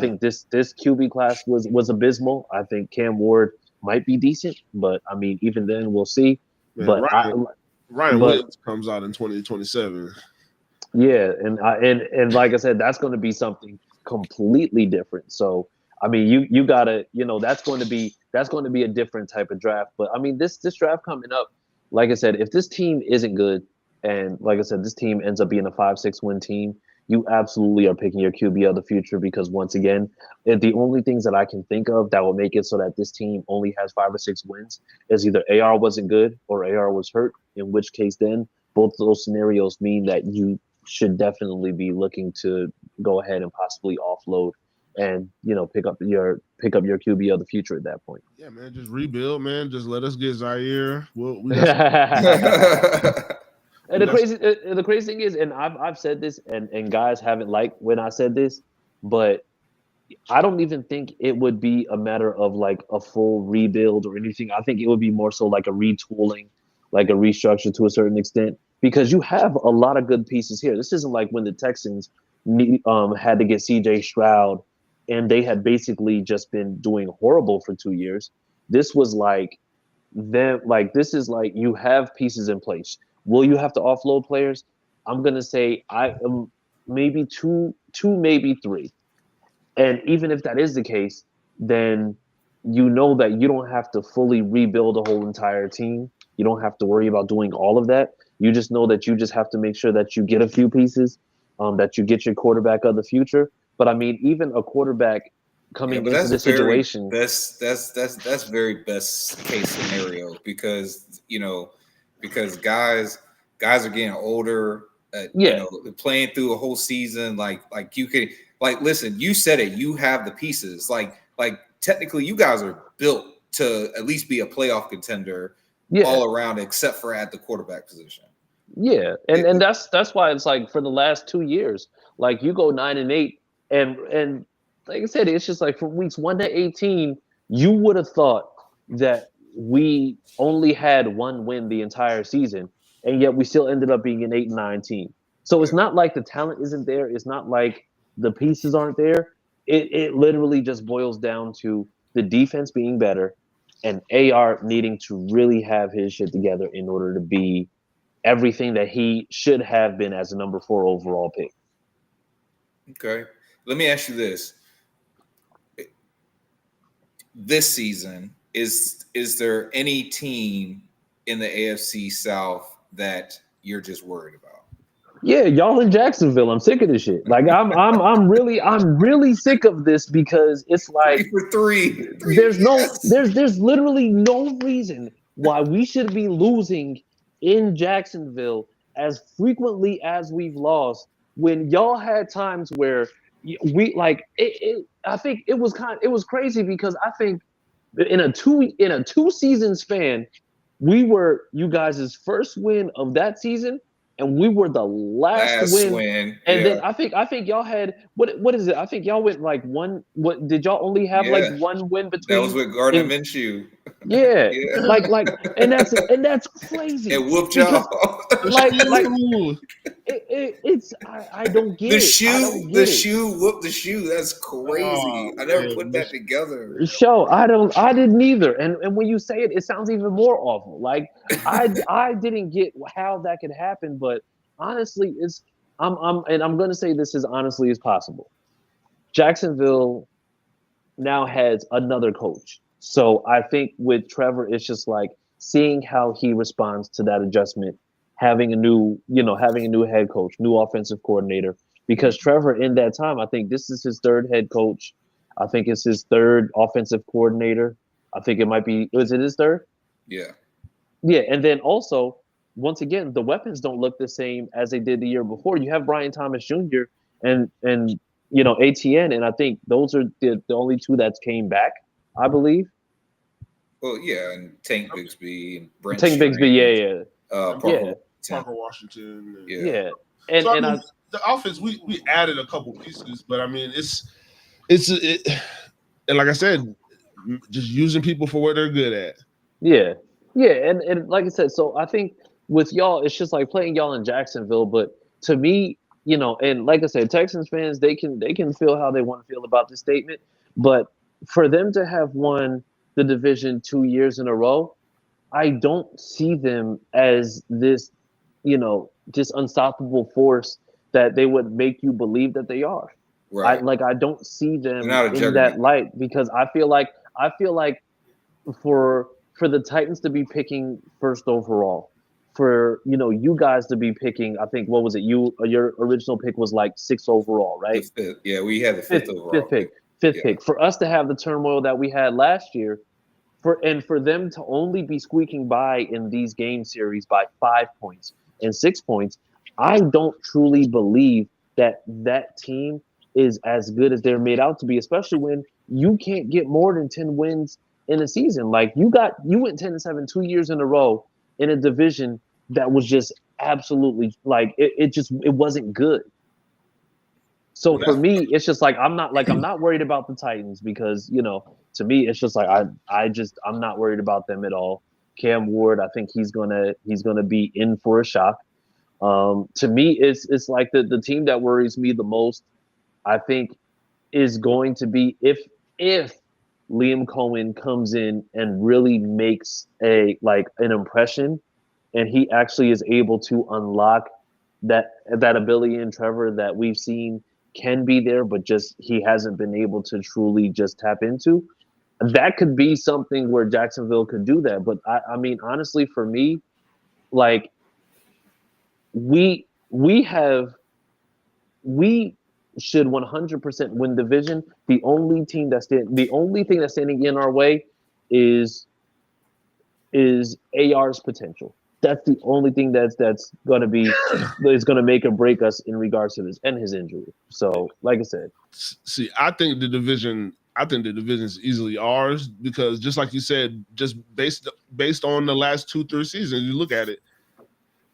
Speaker 5: think this QB class was abysmal. I think Cam Ward might be decent, but I mean, even then we'll see. Man, but
Speaker 4: Ryan Williams comes out in 2027.
Speaker 5: Yeah, and like I said, that's going to be something completely different. So I mean, you gotta, that's going to be a different type of draft. But I mean, this draft coming up, like I said, if this team isn't good, and like I said, this team ends up being a 5-6 win team, you absolutely are picking your QB of the future, because once again, the only things that I can think of that will make it so that this team only has 5 or 6 wins is either AR wasn't good or AR was hurt, in which case then both of those scenarios mean that you should definitely be looking to go ahead and possibly offload and, pick up your QB of the future at that point.
Speaker 4: Yeah, man, just rebuild, man. Just let us get Zaire.
Speaker 5: And the crazy thing is, and I've said this, and guys haven't liked when I said this, but I don't even think it would be a matter of like a full rebuild or anything. I think it would be more so like a retooling, like a restructure to a certain extent, because you have a lot of good pieces here. This isn't like when the Texans had to get CJ Stroud and they had basically just been doing horrible for 2 years. This was like this is like you have pieces in place. Will you have to offload players? I'm going to say maybe two, maybe 3. And even if that is the case, then that you don't have to fully rebuild a whole entire team. You don't have to worry about doing all of that. You just know that you just have to make sure that you get a few pieces, that you get your quarterback of the future. But I mean, even a quarterback coming into this situation,
Speaker 1: that's very best case scenario because guys are getting older. Playing through a whole season, like you could listen. You said it. You have the pieces. Like technically, you guys are built to at least be a playoff contender all around, except for at the quarterback position.
Speaker 5: Yeah, and that's why it's like for the last 2 years, like you go 9-8, and like I said, it's just like from weeks 1 to 18, you would have thought that we only had one win the entire season, and yet we still ended up being an 8-9 team. So it's not like the talent isn't there. It's not like the pieces aren't there. It literally just boils down to the defense being better and AR needing to really have his shit together in order to be everything that he should have been as a number 4 overall pick.
Speaker 1: Okay. Let me ask you this. This season, is there any team in the AFC South that you're just worried about?
Speaker 5: Yeah, y'all in Jacksonville. I'm sick of this shit. Like I'm really sick of this because it's like
Speaker 1: 3 for 3.
Speaker 5: There's literally no reason why we should be losing in Jacksonville as frequently as we've lost when y'all had times where we like it. I think it was crazy because I think in a two season span, we were you guys' first win of that season, and we were the last win. And then I think y'all had what is it? I think y'all went like one. What did y'all only have like one win between?
Speaker 1: That was with Gardner Minshew.
Speaker 5: Yeah, like, and that's crazy.
Speaker 1: It whooped y'all.
Speaker 5: It's I don't get it.
Speaker 1: The shoe whooped the shoe. That's crazy. I never put that together.
Speaker 5: I didn't either. And when you say it, it sounds even more awful. Like I didn't get how that could happen. But honestly, I'm gonna say this as honestly as possible. Jacksonville now has another coach. So I think with Trevor, it's just like seeing how he responds to that adjustment, having a new head coach, new offensive coordinator. Because Trevor, in that time, I think this is his third head coach. I think it's his third offensive coordinator. I think it might be. Was it his third?
Speaker 1: Yeah.
Speaker 5: Yeah, and then also, once again, the weapons don't look the same as they did the year before. You have Brian Thomas Jr. and ATN, and I think those are the only two that came back, I believe.
Speaker 1: Well, yeah, and Tank Bigsby and Brent
Speaker 5: Bigsby,
Speaker 4: Parker Washington.
Speaker 5: Yeah.
Speaker 4: And so, the offense, we added a couple pieces, but I mean, and like I said, just using people for what they're good at.
Speaker 5: Yeah, and like I said, so I think with y'all, it's just like playing y'all in Jacksonville. But to me, and like I said, Texans fans, they can feel how they want to feel about this statement. But for them to have won the division 2 years in a row, I don't see them as this, this unstoppable force that they would make you believe that they are.
Speaker 1: Right.
Speaker 5: I don't see them in that light because I feel like for the Titans to be picking first overall, for you guys to be picking, I think what was it? Your original pick was like 6th overall, right?
Speaker 1: Yeah, we had the 5th overall.
Speaker 5: Fifth pick. For us to have the turmoil that we had last year, for them to only be squeaking by in these game series by 5 points and 6 points, I don't truly believe that team is as good as they're made out to be, especially when you can't get more than 10 wins in a season. Like you went 10-7 2 years in a row in a division that was just absolutely like it wasn't good. So for me, it's just like I'm not worried about the Titans because to me it's just like I'm not worried about them at all. Cam Ward, I think he's gonna be in for a shock. To me, it's like the team that worries me the most, I think, is going to be if Liam Cohen comes in and really makes an impression, and he actually is able to unlock that ability in Trevor that we've seen can be there, but just he hasn't been able to truly just tap into. that could be something where Jacksonville could do that. But I mean, honestly, for me, like we should 100% win division. The only thing that's standing in our way is AR's potential. That's the only thing that's going to be is going to make or break us in regards to this and his injury. So, like I said,
Speaker 4: see, I think the division is easily ours because just like you said, just based on the last 2-3 seasons, you look at it,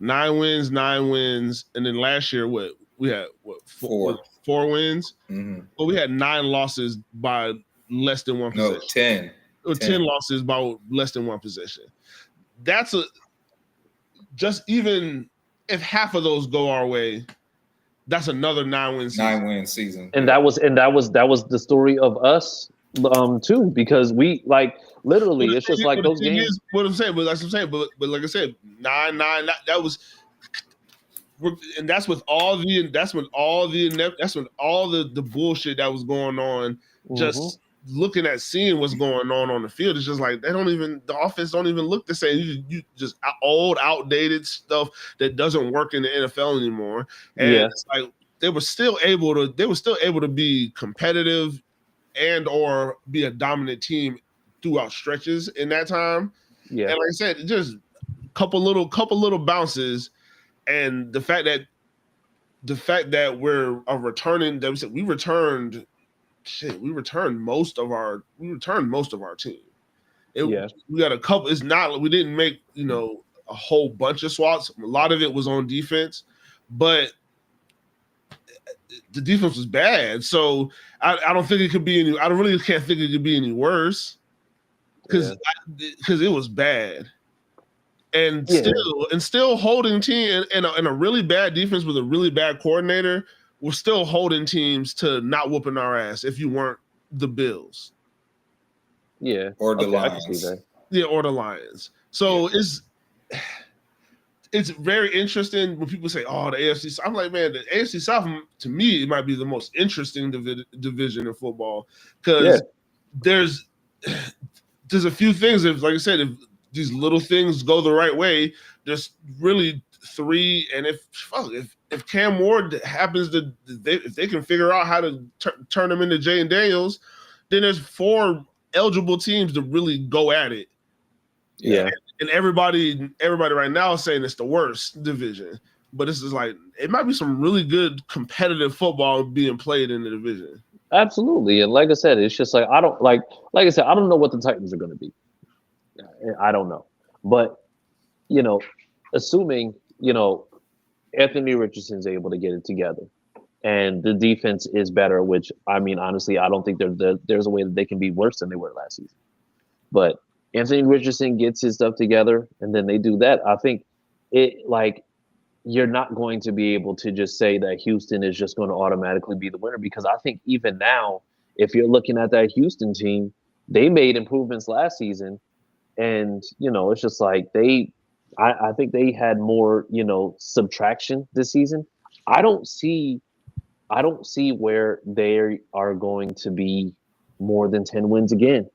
Speaker 4: 9 wins, and then last year we had 4 wins, but we had 9 losses by less than one possession.
Speaker 1: 10.
Speaker 4: Or 10 losses by less than one possession. That's just even if half of those go our way, that's another 9-win season.
Speaker 1: 9-win season.
Speaker 5: And that was the story of us too, because we like literally it's just like those games.
Speaker 4: What I'm saying, but like I said, 9-9. That was, and that's with all the bullshit that was going on. Just looking at seeing what's going on the field, it's just like the offense don't even look the same. You just old, outdated stuff that doesn't work in the NFL anymore. And it's like they were still able to be competitive and or be a dominant team throughout stretches in that time. Yeah. And like I said, just couple little bounces, and the fact that we're a returning, that we returned most of our team. We got a couple. It's not, we didn't make, a whole bunch of swaps. A lot of it was on defense, but the defense was bad. So I don't think it could be any, I really can't think it could be any worse because it was bad. And still holding team and a really bad defense with a really bad coordinator, we're still holding teams to not whooping our ass if you weren't the Bills.
Speaker 5: Yeah.
Speaker 1: Or the Lions.
Speaker 5: I can see that.
Speaker 4: Yeah, or the Lions. So it's very interesting when people say, oh, the AFC South. I'm like, man, the AFC South, to me, it might be the most interesting division in football because there's a few things. If, like I said, if these little things go the right way, there's really 3. And if Cam Ward happens to, if they can figure out how to turn them into J and Daniels, then there's 4 eligible teams to really go at it.
Speaker 5: Yeah.
Speaker 4: And everybody right now is saying it's the worst division, but this is like, it might be some really good competitive football being played in the division.
Speaker 5: Absolutely. And like I said, it's just like, I don't know what the Titans are going to be. I don't know. But, assuming, Anthony Richardson's able to get it together and the defense is better, which, I mean, honestly, I don't think there's a way that they can be worse than they were last season. But Anthony Richardson gets his stuff together and then they do that. I think you're not going to be able to just say that Houston is just going to automatically be the winner, because I think even now, if you're looking at that Houston team, they made improvements last season. And, it's just like I think they had more, subtraction this season. I don't see where they are going to be more than 10 wins again.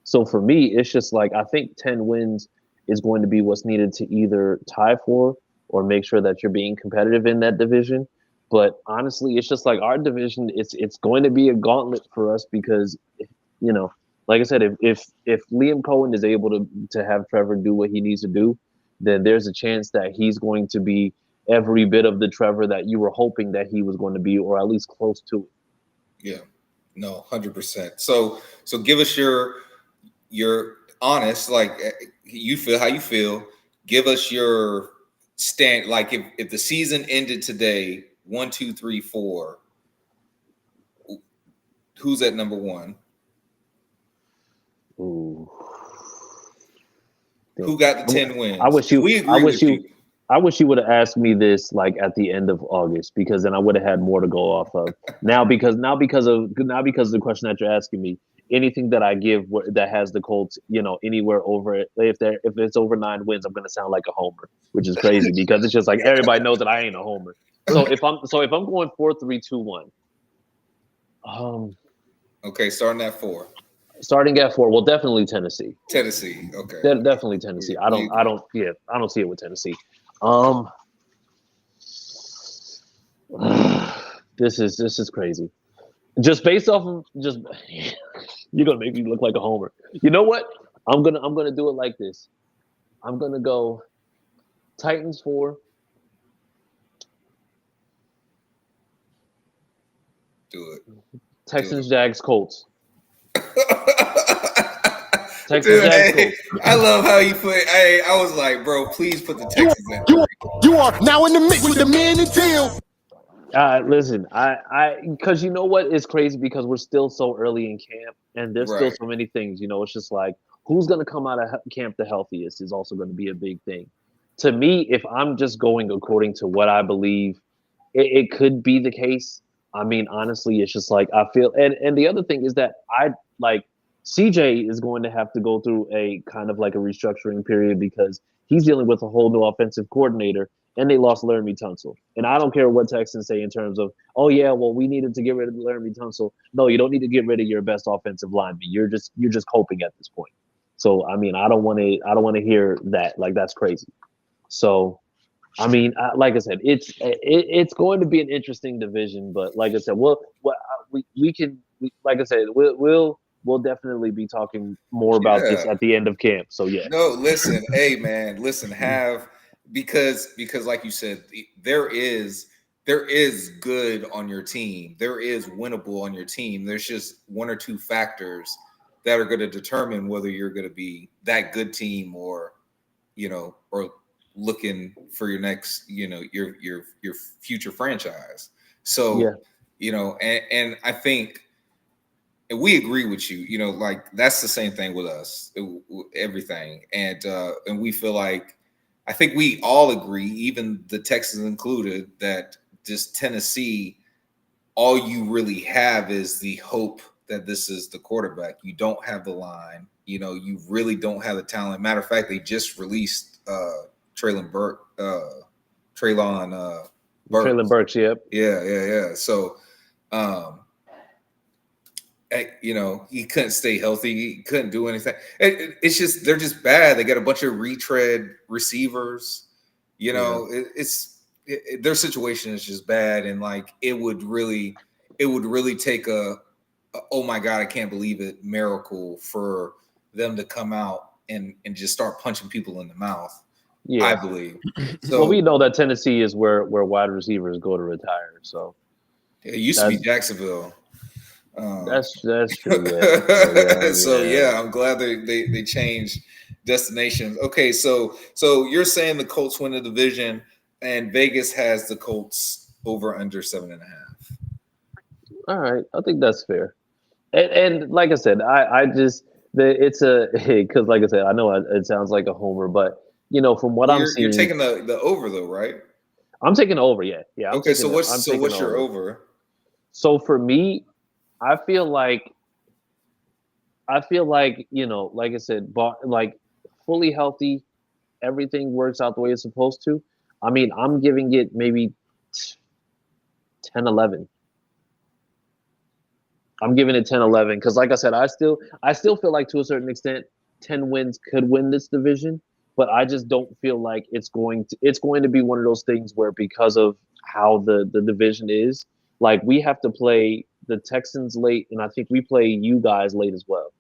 Speaker 5: So for me, it's just like, I think 10 wins is going to be what's needed to either tie for or make sure that you're being competitive in that division. But honestly, it's just like our division, it's going to be a gauntlet for us because, like I said, if Liam Cohen is able to have Trevor do what he needs to do, then there's a chance that he's going to be every bit of the Trevor that you were hoping that he was going to be, or at least close to it.
Speaker 1: Yeah, no, 100%. So give us your honest, like you feel how you feel. Give us your stand. Like if the season ended today, 1, 2, 3, 4, who's at number 1?
Speaker 5: Ooh.
Speaker 1: Who got the 10 wins?
Speaker 5: I wish you would have asked me this like at the end of August, because then I would have had more to go off of. Now because of the question that you're asking me, anything that I give that has the Colts, anywhere over it, if it's over 9 wins, I'm gonna sound like a homer, which is crazy because it's just like everybody knows that I ain't a homer. So if I'm going 4, 3, 2, 1.
Speaker 1: Okay, starting at 4.
Speaker 5: Starting at 4, well, definitely Tennessee.
Speaker 1: Tennessee, okay.
Speaker 5: Definitely Tennessee. I don't see it with Tennessee. This is crazy. Just based off of you're gonna make me look like a homer. You know what? I'm gonna do it like this. I'm gonna go Titans 4.
Speaker 1: Do it.
Speaker 5: Texans, Jags, Colts.
Speaker 1: Dude, hey, I love how you put. Hey, I was like, bro, please put the Texans in.
Speaker 2: You are now in the mix with the man and Teal.
Speaker 5: Listen, because you know what is crazy, because we're still so early in camp and there's still so many things. It's just like, who's going to come out of camp the healthiest is also going to be a big thing. To me, if I'm just going according to what I believe, it could be the case. I mean, honestly, it's just like I feel, and the other thing is that CJ is going to have to go through a kind of like a restructuring period because he's dealing with a whole new offensive coordinator, and they lost Laramie Tunsil. And I don't care what Texans say in terms of, oh yeah, well, we needed to get rid of Laramie Tunsil. No, you don't need to get rid of your best offensive lineman. You're just coping at this point. So I mean, I don't want to hear that. Like, that's crazy. So I mean, like I said, it's going to be an interesting division. But like I said, we'll definitely be talking more about this at the end of camp. So yeah.
Speaker 1: No, listen, hey man, listen, because like you said, there is good on your team. There is winnable on your team. There's just one or two factors that are going to determine whether you're going to be that good team or looking for your next, your future franchise. So, and I think, and we agree with you, like that's the same thing with us, everything. And we feel like, I think we all agree, even the Texans included, that just Tennessee, all you really have is the hope that this is the quarterback. You don't have the line, you really don't have the talent. Matter of fact, they just released Traylon Burks. Yep. Yeah. So, he couldn't stay healthy. He couldn't do anything. It's just, they're just bad. They got a bunch of retread receivers. Their situation is just bad. And like, it would really take a oh my God, I can't believe it miracle for them to come out and just start punching people in the mouth. Yeah, I believe. So,
Speaker 5: well, we know that Tennessee is where wide receivers go to retire. So
Speaker 1: it used to be Jacksonville.
Speaker 5: That's true. Yeah.
Speaker 1: So I'm glad they changed destinations. Okay, so you're saying the Colts win the division, and Vegas has the Colts over under 7.5.
Speaker 5: All right, I think that's fair. And like I said, because like I said, I know it sounds like a homer, but from what I'm seeing,
Speaker 1: you're taking the over though, right?
Speaker 5: I'm taking the over. Yeah.
Speaker 1: Okay, so what's your over?
Speaker 5: So for me, I feel like like I said, like fully healthy, everything works out the way it's supposed to. I mean, I'm giving it maybe 10-11. I'm giving it 10-11 because, like I said, I still feel like to a certain extent, 10 wins could win this division, but I just don't feel like it's going to be one of those things where, because of how the division is, like, we have to play the Texans late, and I think we play you guys late as well.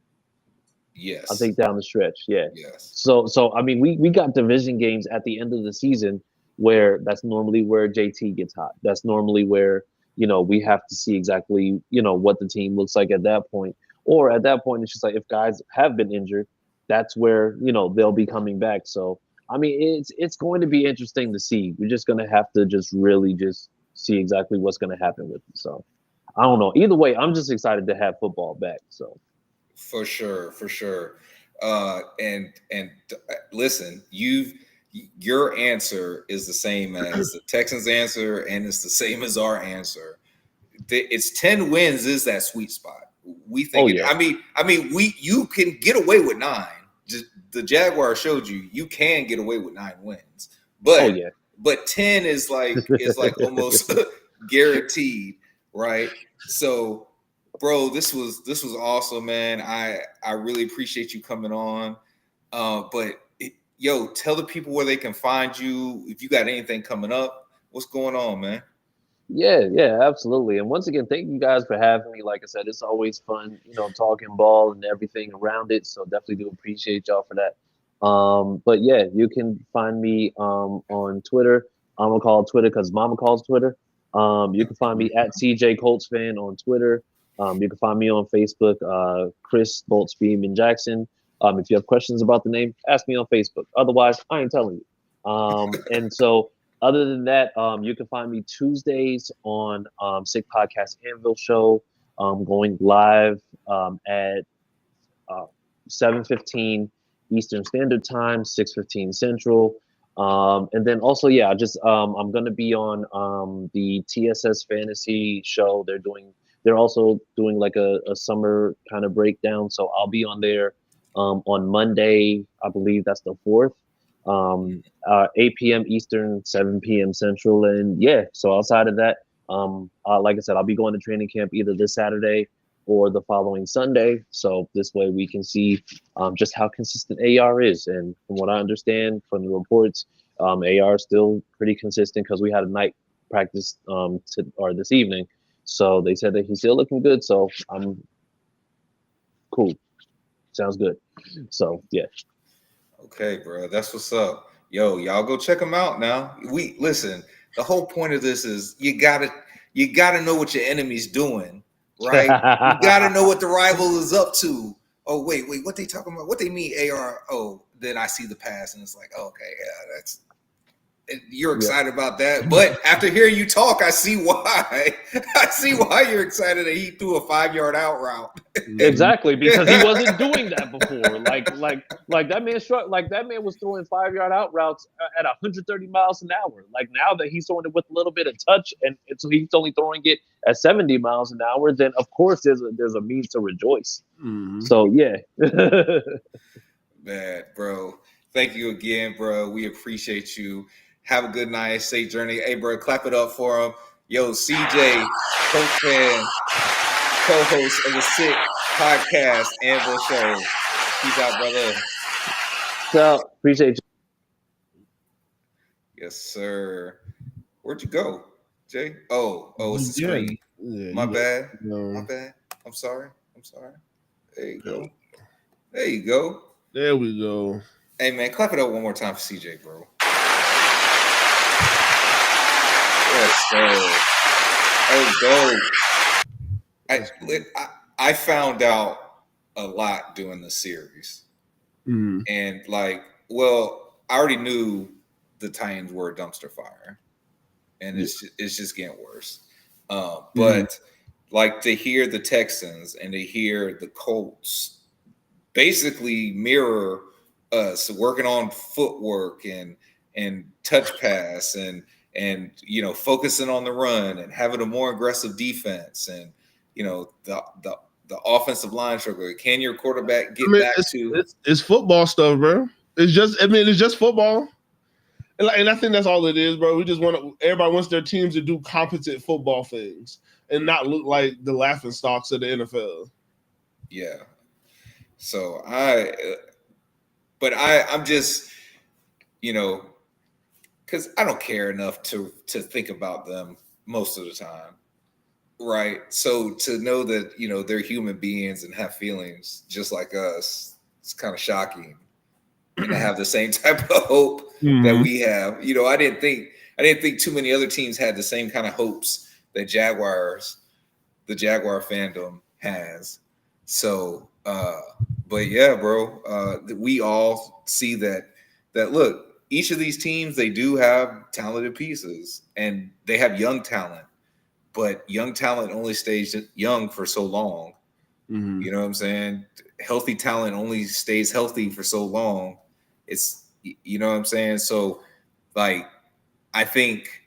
Speaker 1: Yes.
Speaker 5: I think down the stretch, yeah.
Speaker 1: Yes.
Speaker 5: So I mean, we got division games at the end of the season where that's normally where JT gets hot. That's normally where we have to see exactly, what the team looks like at that point. Or at that point, it's just like, if guys have been injured, that's where, they'll be coming back. So, I mean, it's going to be interesting to see. We're just going to have to just really just see exactly what's going to happen with it. So, I don't know. Either way, I'm just excited to have football back. So,
Speaker 1: for sure. And listen, your answer is the same as the Texans' answer, and it's the same as our answer. It's 10 wins is that sweet spot. We think. Oh, yeah. I mean, you can get away with 9. Just the Jaguars showed you can get away with 9 wins, but but 10 is like almost guaranteed, right? So bro, this was awesome, man. I really appreciate you coming on. Yo, tell the people where they can find you. If you got anything coming up, what's going on, man?
Speaker 5: Yeah, absolutely. And once again, thank you guys for having me. Like I said, it's always fun, talking ball and everything around it. So definitely do appreciate y'all for that. But yeah, you can find me on Twitter. I'm gonna call it Twitter because Mama calls Twitter. You can find me at CJTheColtsFan on Twitter. You can find me on Facebook, Chris Bolts Beam and Jackson. If you have questions about the name, ask me on Facebook. Otherwise, I ain't telling you. And so other than that, you can find me Tuesdays on Sick Podcast Anvil Show, going live at 7:15 Eastern Standard Time, 6:15 Central. And then also, yeah, I'm gonna be on the TSS Fantasy Show. They're also doing like a summer kind of breakdown. So I'll be on there on Monday. I believe that's the 4th. 8 p.m. Eastern, 7 p.m. Central, and yeah. So outside of that, like I said, I'll be going to training camp either this Saturday or the following Sunday. So this way we can see just how consistent AR is. And from what I understand from the reports, AR is still pretty consistent because we had a night practice this evening. So they said that he's still looking good. So I'm cool. Sounds good. So yeah.
Speaker 1: Okay, bro. That's what's up. Yo, y'all go check them out now. Listen, the whole point of this is you gotta know what your enemy's doing, right? You gotta know what the rival is up to. Oh, wait, what they talking about? What they mean AR? Oh, then I see the pass and it's like, okay, yeah, that's you're excited about that. But after hearing you talk, I see why. I see why you're excited that he threw a 5-yard out route.
Speaker 5: Exactly, because he wasn't doing that before. Like that man that man was throwing 5-yard out routes at 130 miles an hour. Like now that he's throwing it with a little bit of touch, and so he's only throwing it at 70 miles an hour, then of course there's a means to rejoice.
Speaker 4: Mm-hmm.
Speaker 5: So yeah.
Speaker 1: Man, bro. Thank you again, bro. We appreciate you. Have a good night. Safe journey. Hey, bro, clap it up for him. Yo, CJ, Colts fan, co-host of the Sick Podcast Anvil Show. Peace out, brother.
Speaker 5: So appreciate you.
Speaker 1: Yes, sir. Where'd you go, Jay? Oh, it's the screen.
Speaker 4: Yeah,
Speaker 1: My bad.
Speaker 4: No.
Speaker 1: My bad. I'm sorry. There you go.
Speaker 4: There we go.
Speaker 1: Hey, man, clap it up one more time for CJ, bro. Yes, sir. Oh, dope. I found out a lot doing the series.
Speaker 4: Mm-hmm.
Speaker 1: And I already knew the Titans were a dumpster fire. And it's just getting worse. But to hear the Texans and to hear the Colts basically mirror us working on footwork and touch pass and focusing on the run and having a more aggressive defense and the offensive line struggle. Can your quarterback get back to?
Speaker 4: It's football stuff, bro. It's just football. And I think that's all it is, bro. We just everybody wants their teams to do competent football things and not look like the laughing stocks of the NFL.
Speaker 1: Yeah. So I'm just, because I don't care enough to think about them most of the time, right? So to know that they're human beings and have feelings just like us, it's kind of shocking. And to have the same type of hope that we have, I didn't think too many other teams had the same kind of hopes that the Jaguar fandom has. So, but yeah, bro, we all see that look. Each of these teams, they do have talented pieces and they have young talent, but young talent only stays young for so long.
Speaker 4: Mm-hmm.
Speaker 1: You know what I'm saying? Healthy talent only stays healthy for so long. It's, you know what I'm saying? So I think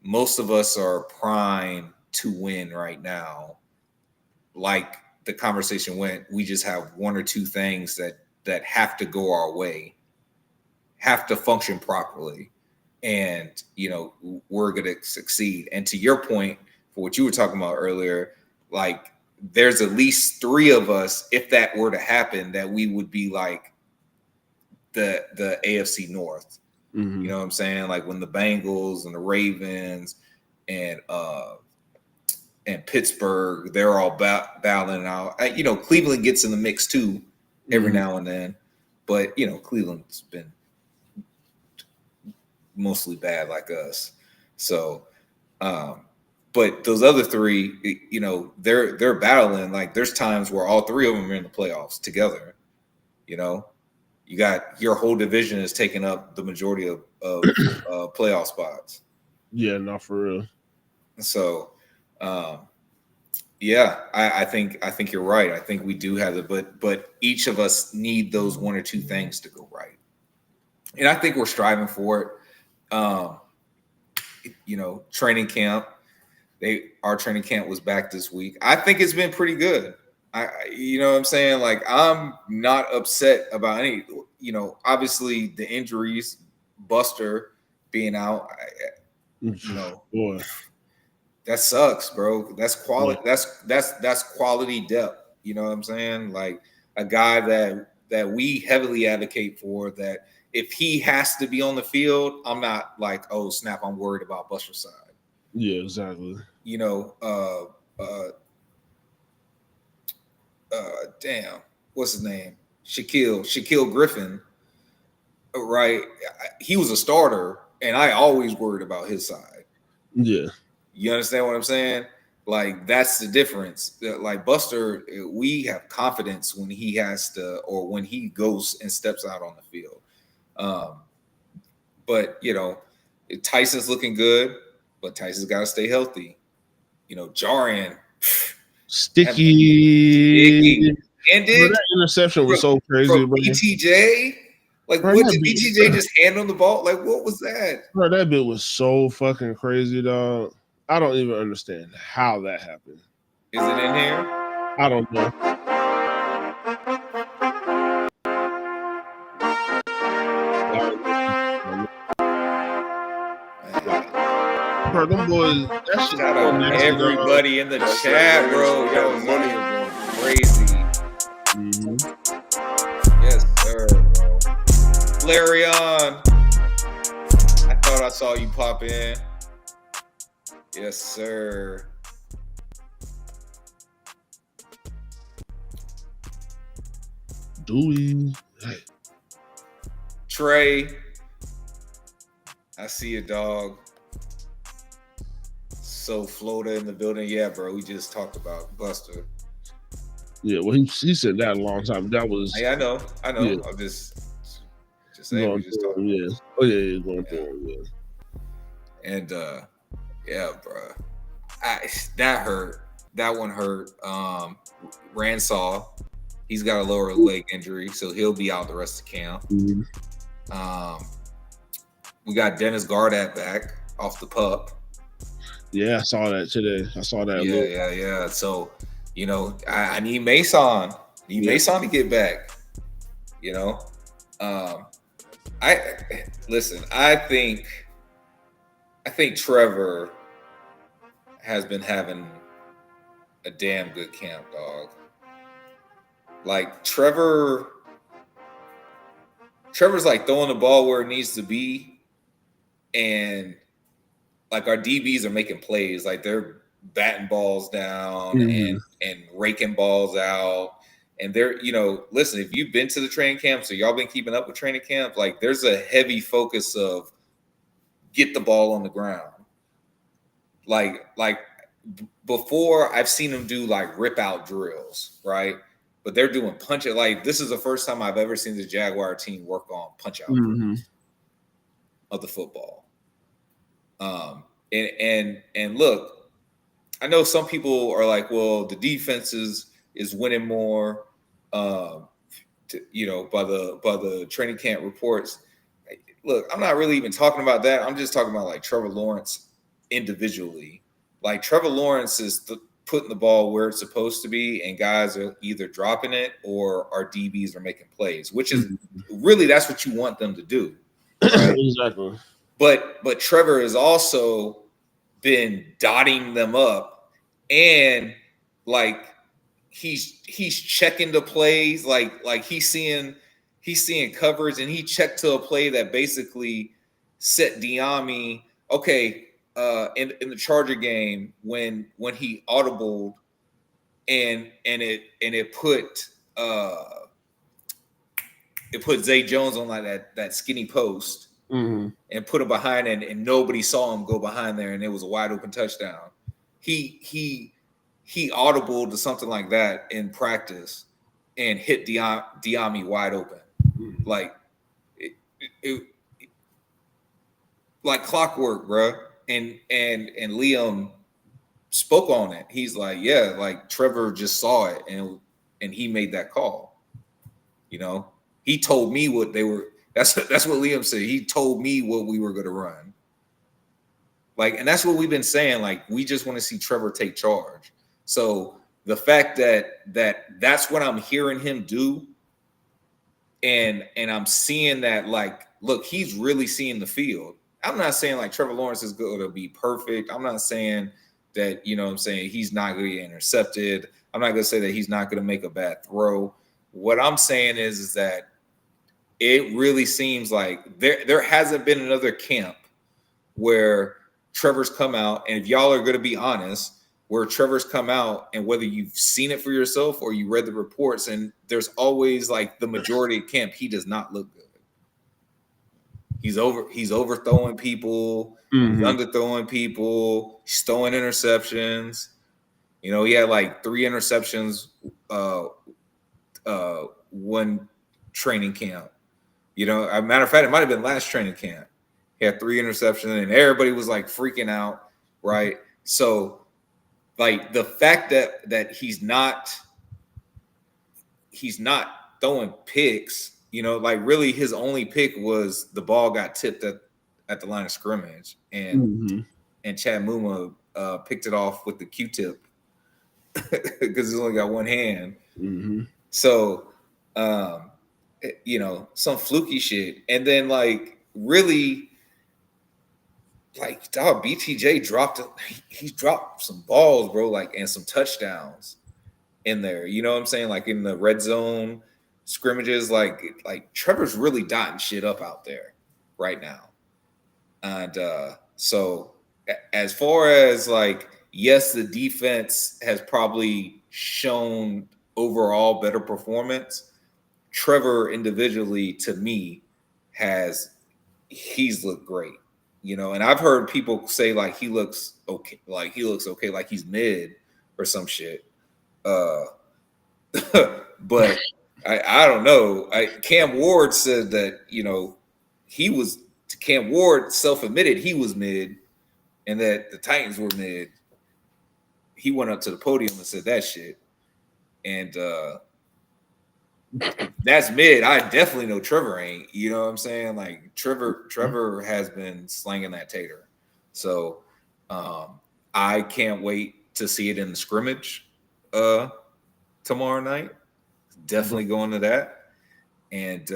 Speaker 1: most of us are primed to win right now. Like the conversation went, we just have one or two things that have to go our way, have to function properly, and we're gonna succeed. And to your point, for what you were talking about earlier, there's at least 3 of us, if that were to happen, that we would be like the AFC North.
Speaker 4: Mm-hmm.
Speaker 1: You know what I'm saying? Like when the Bengals and the Ravens and Pittsburgh, they're all battling out. Cleveland gets in the mix too every now and then, but Cleveland's been mostly bad like us. So, but those other 3, they're battling. Like there's times where all 3 of them are in the playoffs together. You got your whole division is taking up the majority of playoff spots.
Speaker 4: Yeah, not for real.
Speaker 1: So, I think you're right. I think we do have but each of us need those 1 or 2 things to go right, and I think we're striving for it. Training camp. Our training camp was back this week. I think it's been pretty good. You know what I'm saying? Like, I'm not upset about any, obviously the injuries, Buster being out,
Speaker 4: Boy.
Speaker 1: that sucks, bro. That's quality.
Speaker 4: Yeah.
Speaker 1: That's quality depth. You know what I'm saying? Like a guy that we heavily advocate for, that if he has to be on the field, I'm not like, oh snap, I'm worried about Buster's side.
Speaker 4: Yeah, exactly.
Speaker 1: Damn, what's his name? Shaquille Griffin, right? He was a starter, and I always worried about his side.
Speaker 4: Yeah.
Speaker 1: You understand what I'm saying? Like, that's the difference. Like Buster, we have confidence when he has to, or when he goes and steps out on the field. But Tyson's looking good, but Tyson's got to stay healthy. Jarring.
Speaker 4: Sticky.
Speaker 1: And did
Speaker 4: that interception was so crazy, bro.
Speaker 1: BTJ? Like,
Speaker 4: bro,
Speaker 1: what did BTJ just hand on the ball? Like, what was that?
Speaker 4: Bro, that bit was so fucking crazy, dog. I don't even understand how that happened.
Speaker 1: Is it in here?
Speaker 4: I don't know. Bro, them boys, that shit.
Speaker 1: Shout out everybody in the chat, bro. Yo, money is going crazy.
Speaker 4: Mm-hmm.
Speaker 1: Yes, sir, bro. Larion, I thought I saw you pop in. Yes, sir.
Speaker 4: Dewey.
Speaker 1: Trey, I see a dog. So Florida in the building. Yeah, bro. We just talked about Buster.
Speaker 4: Yeah, well, he said that a long time. That was.
Speaker 1: Yeah, I know.
Speaker 4: Yeah.
Speaker 1: I'm just saying. We just talked.
Speaker 4: Yeah. Oh yeah, going forward. Yeah.
Speaker 1: And yeah, bro. That hurt. That one hurt. Ransaw, he's got a lower leg injury, so he'll be out the rest of camp.
Speaker 4: Mm-hmm.
Speaker 1: We got Dennis Gardat back off the pup.
Speaker 4: Yeah, I saw that today. I saw that.
Speaker 1: Yeah. So, I need Mason. Mason to get back. I think Trevor has been having a damn good camp, dog. Like Trevor's like throwing the ball where it needs to be, and like our DBs are making plays. Like they're batting balls down and raking balls out. And they're, listen, if you've been to the training camp, so y'all been keeping up with training camp, like there's a heavy focus of get the ball on the ground. Like before, I've seen them do like rip out drills, right? But they're doing punch it. Like this is the first time I've ever seen the Jaguar team work on punch out drills of the football. And look, I know some people are like, well, the defense is winning more, by the training camp reports. Look, I'm not really even talking about that. I'm just talking about like Trevor Lawrence individually. Like Trevor Lawrence is putting the ball where it's supposed to be, and guys are either dropping it or our DBs are making plays, which is really, that's what you want them to do. Right?
Speaker 4: Exactly.
Speaker 1: But Trevor has also been dotting them up and like he's checking the plays, like he's seeing covers, and he checked to a play that basically set Diami. Okay, in the Charger game when he audibled and it put Zay Jones on like that skinny post and put him behind, and nobody saw him go behind there, and it was a wide open touchdown. He audibled to something like that in practice and hit Diami wide open, like it like clockwork, bro. And Liam spoke on it. He's like, yeah, like Trevor just saw it and he made that call. You know, he told me what they were. That's what Liam said. He told me what we were going to run. Like, and that's what we've been saying. Like, we just want to see Trevor take charge. So the fact that's what I'm hearing him do, and I'm seeing that, like, look, he's really seeing the field. I'm not saying like Trevor Lawrence is going to be perfect. I'm not saying that, you know what I'm saying, he's not going to get intercepted. I'm not going to say that he's not going to make a bad throw. What I'm saying is that it really seems like there hasn't been another camp where Trevor's come out, and if y'all are going to be honest, where Trevor's come out, and whether you've seen it for yourself or you read the reports, and there's always like the majority of camp, he does not look good. He's overthrowing people, he's underthrowing people, he's throwing interceptions. You know, he had like 3 interceptions one training camp. You know, as a matter of fact, it might have been last training camp. He had 3 interceptions, and everybody was like freaking out, right? So, like, the fact that he's not throwing picks, you know, like really his only pick was the ball got tipped at the line of scrimmage, and Chad Muma picked it off with the Q-tip because he's only got one hand. So, you know, some fluky shit. And then, like, really, like, dog, BTJ he dropped some balls, bro, like, and some touchdowns in there. You know what I'm saying? Like, in the red zone scrimmages, like Trevor's really dotting shit up out there right now. And so as far as, like, yes, the defense has probably shown overall better performance. Trevor individually, to me, he's looked great, you know. And I've heard people say like he looks okay, like he's mid or some shit. But I don't know. Cam Ward said that, you know, Cam Ward self-admitted he was mid, and that the Titans were mid. He went up to the podium and said that shit, and that's mid. I definitely know Trevor ain't. You know what I'm saying? Like Trevor has been slanging that tater. So I can't wait to see it in the scrimmage tomorrow night. Definitely going to that. And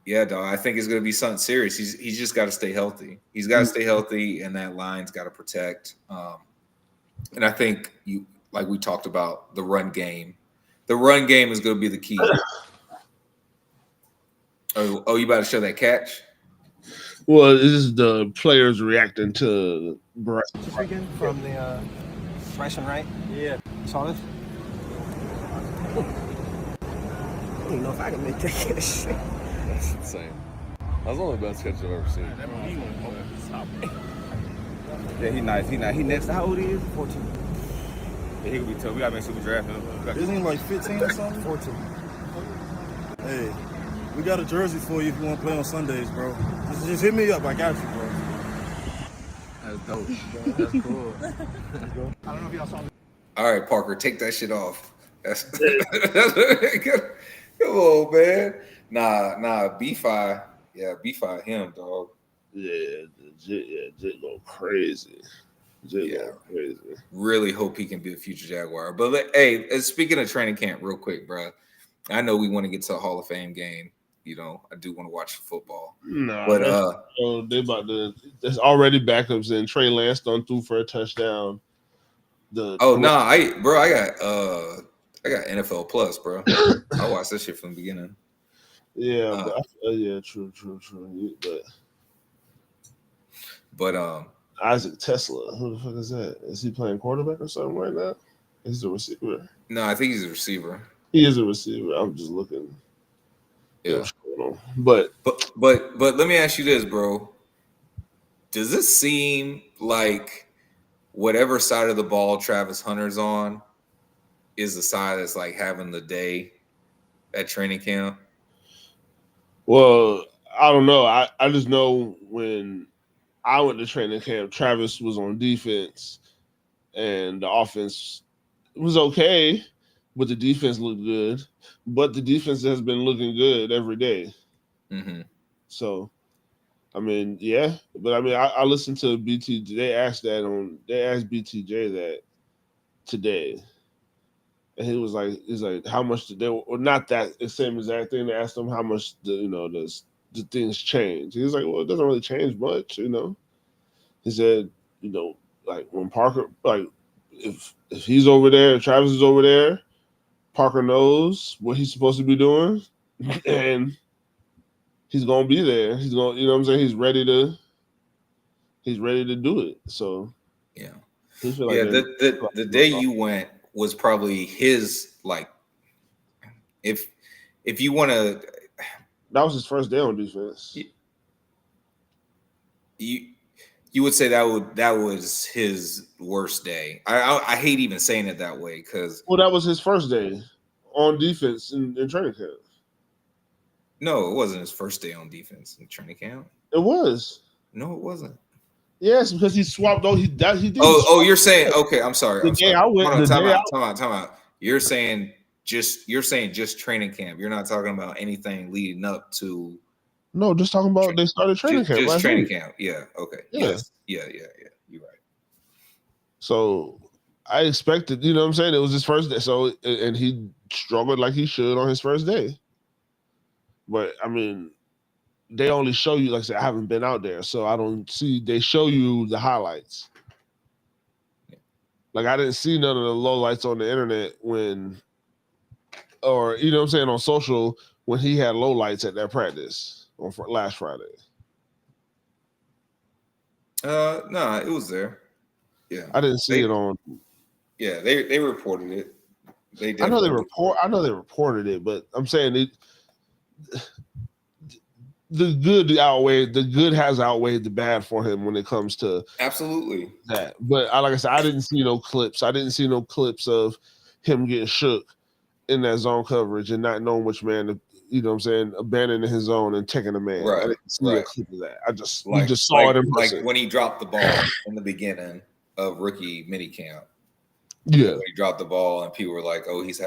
Speaker 1: yeah, dog, I think it's going to be something serious. He's just got to stay healthy. He's got to stay healthy, and that line's got to protect. And I think like we talked about, the run game. The run game is going to be the key. Oh, you about to show that catch?
Speaker 4: Well, this is the players reacting to Bryce.
Speaker 6: From the Bryce and Wright? Yeah. Saw this? I don't even know if I can make that catch.
Speaker 7: That's insane. That was one of the best catches I've ever seen.
Speaker 8: Yeah, he nice. He next.
Speaker 6: How old he is? 14.
Speaker 8: Yeah, he could be tough. We gotta make sure we draft him.
Speaker 3: Isn't he like 15 or something?
Speaker 6: 14.
Speaker 3: Hey, we got a jersey for you if you want to play on Sundays, bro. Just hit me up. I got you, bro.
Speaker 8: That's dope. That's cool.
Speaker 6: I don't know if y'all saw me.
Speaker 1: All right, Parker, take that shit off. That's come on, man. Nah, B5. Yeah, B5 him, dog.
Speaker 4: Yeah, Jit go crazy. Go crazy.
Speaker 1: Really hope he can be a future Jaguar. But hey, speaking of training camp, real quick, bro. I know we want to get to a Hall of Fame game. You know, I do want to watch football.
Speaker 4: No,
Speaker 1: but
Speaker 4: they about to. There's already backups in. Trey Lance done threw for a touchdown.
Speaker 1: I got NFL Plus, bro. I watched that shit from the beginning.
Speaker 4: Yeah, true. But Isaac Tesla, who the fuck is that? Is he playing quarterback or something right now? Is he a receiver?
Speaker 1: No, I think he's a receiver.
Speaker 4: He is a receiver. I'm just looking.
Speaker 1: Yeah.
Speaker 4: But
Speaker 1: let me ask you this, bro. Does it seem like whatever side of the ball Travis Hunter's on is the side that's like having the day at training camp?
Speaker 4: Well, I don't know. I just know when I went to training camp, Travis was on defense and the offense was okay, but the defense looked good. But the defense has been looking good every day.
Speaker 1: Mm-hmm.
Speaker 4: So, I mean, yeah. But I mean, I listened to BT. They asked BTJ that today. And he was like, how much did they, or not that the same exact thing. They asked him how much the things change. He was like, well, it doesn't really change much, He said, like when Parker, like if he's over there, Travis is over there, Parker knows what he's supposed to be doing, and he's gonna be there. He's gonna, you know what I'm saying? He's ready to do it. So
Speaker 1: yeah,
Speaker 4: the
Speaker 1: day you went was probably his, like, if you want to.
Speaker 4: That was his first day on defense.
Speaker 1: You would say that was his worst day. I hate even saying it that way because
Speaker 4: that was his first day on defense in training camp.
Speaker 1: No, it wasn't his first day on defense in training camp.
Speaker 4: It was.
Speaker 1: No, it wasn't.
Speaker 4: Yes, because he swapped. He did.
Speaker 1: Oh, you're saying, okay? I'm sorry.
Speaker 4: Time
Speaker 1: out. You're saying just training camp. You're not talking about anything leading up to.
Speaker 4: No, just talking about they started training camp.
Speaker 1: Just training camp. Yeah. Okay.
Speaker 4: Yeah.
Speaker 1: Yes. Yeah. You're right.
Speaker 4: So I expected, you know what I'm saying? It was his first day. So, and he struggled like he should on his first day. But I mean, they only show you, like I said, I haven't been out there, so I don't see. They show you the highlights. Like I didn't see none of the lowlights on the internet or you know what I'm saying, on social when he had lowlights at that practice on last Friday.
Speaker 1: No, it was there. Yeah,
Speaker 4: I didn't see it on.
Speaker 1: Yeah, they reported it.
Speaker 4: I know they reported it, but I'm saying the good has outweighed the bad for him when it comes to
Speaker 1: absolutely
Speaker 4: that. But like I said, I didn't see no clips. I didn't see no clips of him getting shook in that zone coverage and not knowing which man to, you know what I'm saying, abandoning his zone and taking a man.
Speaker 1: Right.
Speaker 4: I didn't see a clip of that.
Speaker 1: We
Speaker 4: just saw it in
Speaker 1: person. Like when he dropped the ball in the beginning of rookie minicamp.
Speaker 4: Yeah.
Speaker 1: When he dropped the ball and people were like, oh, he's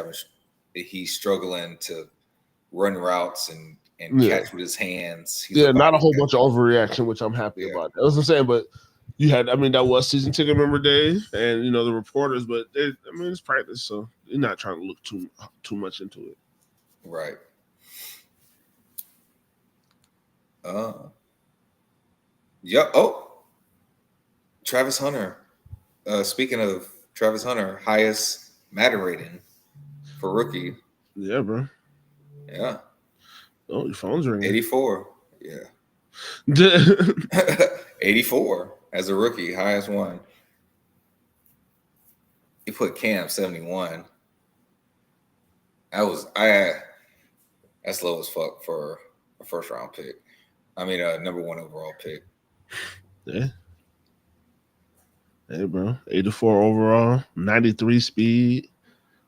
Speaker 1: struggling to run routes and catch with his hands.
Speaker 4: Not a whole bunch of overreaction, which I'm happy about. That's what I'm saying, but that was season ticket member day and, the reporters, but it's practice, so you're not trying to look too much into it.
Speaker 1: Right. Yep. Oh, Travis Hunter. Speaking of Travis Hunter, highest Madden rating for rookie.
Speaker 4: Yeah, bro.
Speaker 1: Yeah.
Speaker 4: Oh, your phone's ringing.
Speaker 1: 84. Yeah. 84 as a rookie, highest one. He put Cam 71. That's low as fuck for a first round pick. I mean, a number one overall pick.
Speaker 4: Yeah. Hey, bro. 84 overall, 93 speed,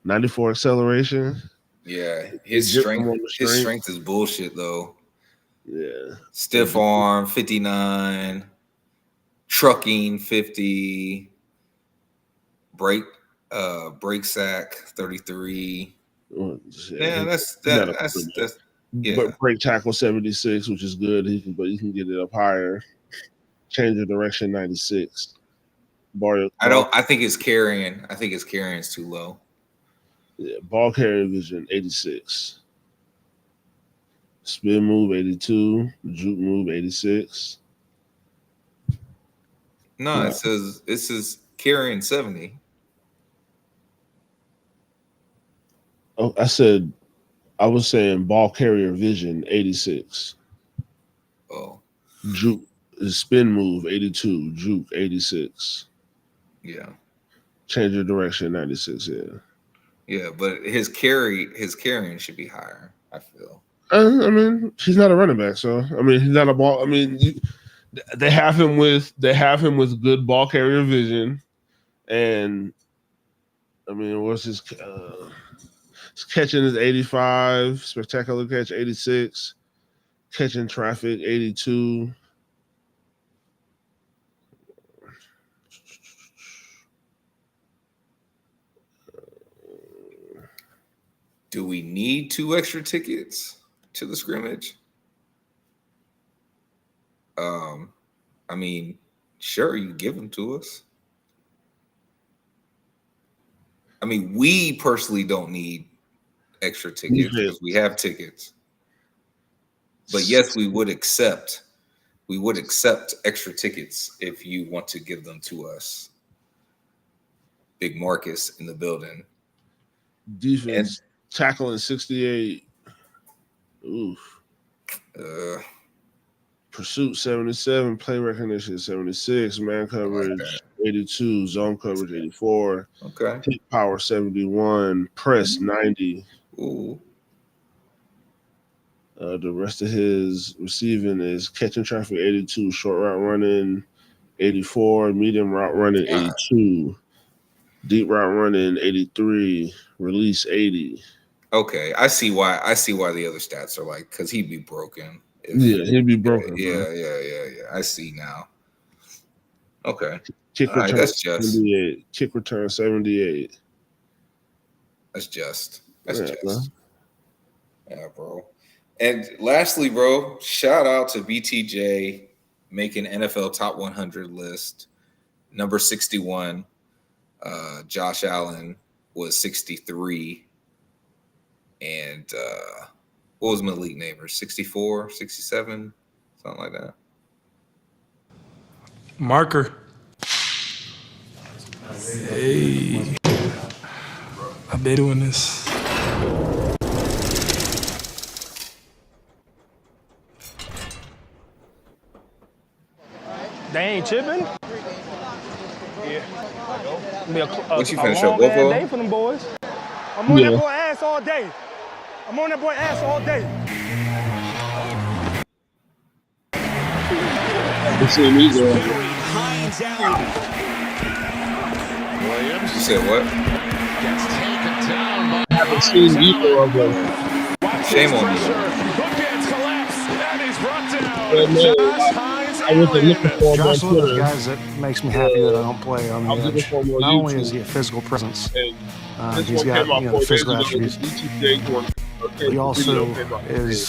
Speaker 4: 94 acceleration.
Speaker 1: Yeah, his strength is bullshit though.
Speaker 4: Yeah.
Speaker 1: Stiff arm 59, trucking 50, break sack 33. Yeah, that's
Speaker 4: But break tackle 76, which is good. But you can get it up higher. Change of direction 96.
Speaker 1: I think his carrying. I think his carrying is too low.
Speaker 4: Yeah, ball carrier vision 86. Spin move 82. Juke move 86.
Speaker 1: No, it says carrying 70.
Speaker 4: Oh, I was saying ball carrier vision 86.
Speaker 1: Oh,
Speaker 4: Juke spin move 82. Juke 86.
Speaker 1: yeah.
Speaker 4: Change of direction 96. Yeah.
Speaker 1: Yeah, but his carrying should be higher, I feel.
Speaker 4: I mean, he's not a running back, so I mean, he's not a ball. I mean, they have him with good ball carrier vision, and I mean, what's his catching is 85, spectacular catch 86, catching traffic 82.
Speaker 1: Do we need 2 extra tickets to the scrimmage? I mean, sure, you give them to us. I mean, we personally don't need extra tickets because we have tickets. But yes, we would accept extra tickets if you want to give them to us. Big Marcus in the building.
Speaker 4: Defense tackling 68. Oof. Pursuit 77, play recognition 76, man coverage 82, zone coverage 84.
Speaker 1: Okay.
Speaker 4: Hit power 71, press 90.
Speaker 1: Ooh.
Speaker 4: The rest of his receiving is catching traffic 82, short route running 84, medium route running 82, deep route running 83, release 80.
Speaker 1: Okay, I see why the other stats are like, because he'd be broken.
Speaker 4: He'd be broken.
Speaker 1: Yeah. I see now. Okay.
Speaker 4: Kick return
Speaker 1: that's just
Speaker 4: 78. Kick return 78.
Speaker 1: That's just. Yeah, bro. And lastly, bro, shout out to BTJ making NFL top 100 list. Number 61. Josh Allen was 63. And what was Malik Neighbors? 64, 67, something like that.
Speaker 9: Marker. Hey. I've been doing this. They ain't chipping? Yeah.
Speaker 1: What you finish up,
Speaker 9: long ass
Speaker 1: Bovo?
Speaker 9: day for them boys. I'm on that boy ass all day.
Speaker 1: Williams. You said what?
Speaker 10: Gets taken down by
Speaker 4: I haven't seen either of them.
Speaker 1: Shame on you.
Speaker 10: Bookends collapse, and he's brought down.
Speaker 4: I wasn't looking for him on
Speaker 6: Josh, one of those
Speaker 4: Twitter.
Speaker 6: guys that makes me happy that I don't play on the
Speaker 4: I'm looking
Speaker 6: edge.
Speaker 4: for him on
Speaker 6: Not only
Speaker 4: YouTube.
Speaker 6: has he a physical presence,
Speaker 4: And
Speaker 6: he's got the physical attributes, but he also is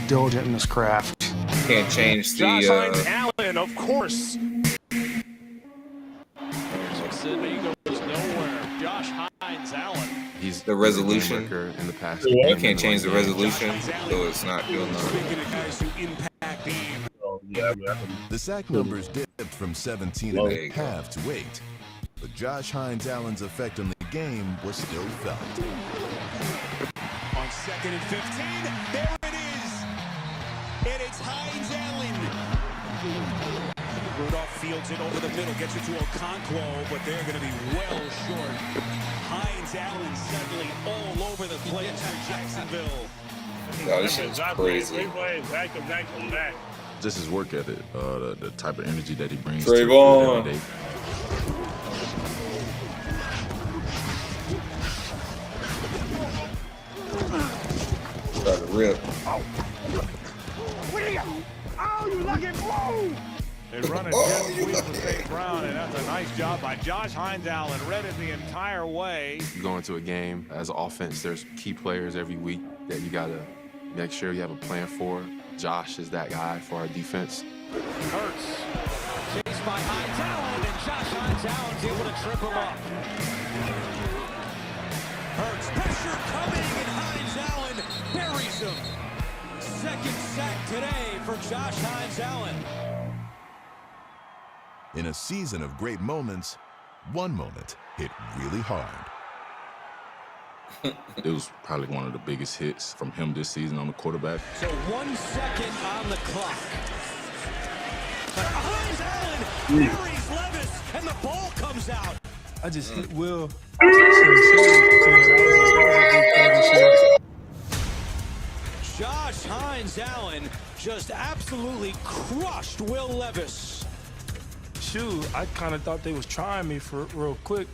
Speaker 6: diligent in his craft.
Speaker 1: Can't change the.
Speaker 10: Josh Hines Allen, of course. Sydney goes nowhere. Josh Hines Allen.
Speaker 8: He's
Speaker 1: the resolution
Speaker 8: in the past.
Speaker 1: You can't change the resolution, so it's not doing
Speaker 11: The sack numbers dipped from 17 and a half to 8, but Josh Hines Allen's effect on the game was still felt.
Speaker 10: On 2nd and 15, there it is. And it's Hines Allen. Rudolph fields it over the middle, gets it to Okonkwo, but they're going to be well short. Hines Allen suddenly all over the place for Jacksonville.
Speaker 1: No, this is crazy.
Speaker 7: Just his work ethic, the type of energy that he brings
Speaker 1: Trayvon.
Speaker 7: to it every day.
Speaker 1: Try to rip.
Speaker 10: Oh, you lucky blow! They run a jet sweep to St. Brown, and that's a nice job by Josh Hines Allen. Read it the entire way.
Speaker 12: You go into a game as an offense, there's key players every week that you got to make sure you have a plan for. Josh is that guy for our defense.
Speaker 10: Hurts. Chased by Hines Allen, and Josh Hines Allen's able to trip him up. Hurts, pressure coming, and Hines Allen buries him. Second sack today for Josh Hines Allen.
Speaker 11: In a season of great moments, one moment hit really hard.
Speaker 13: It was probably one of the biggest hits from him this season on the quarterback.
Speaker 10: So 1 second on the clock. Hines Allen buries Levis, and the ball comes out.
Speaker 9: I just hit Will.
Speaker 10: Josh Hines Allen just absolutely crushed Will Levis.
Speaker 9: Shoot, I kind of thought they was trying me for real quick.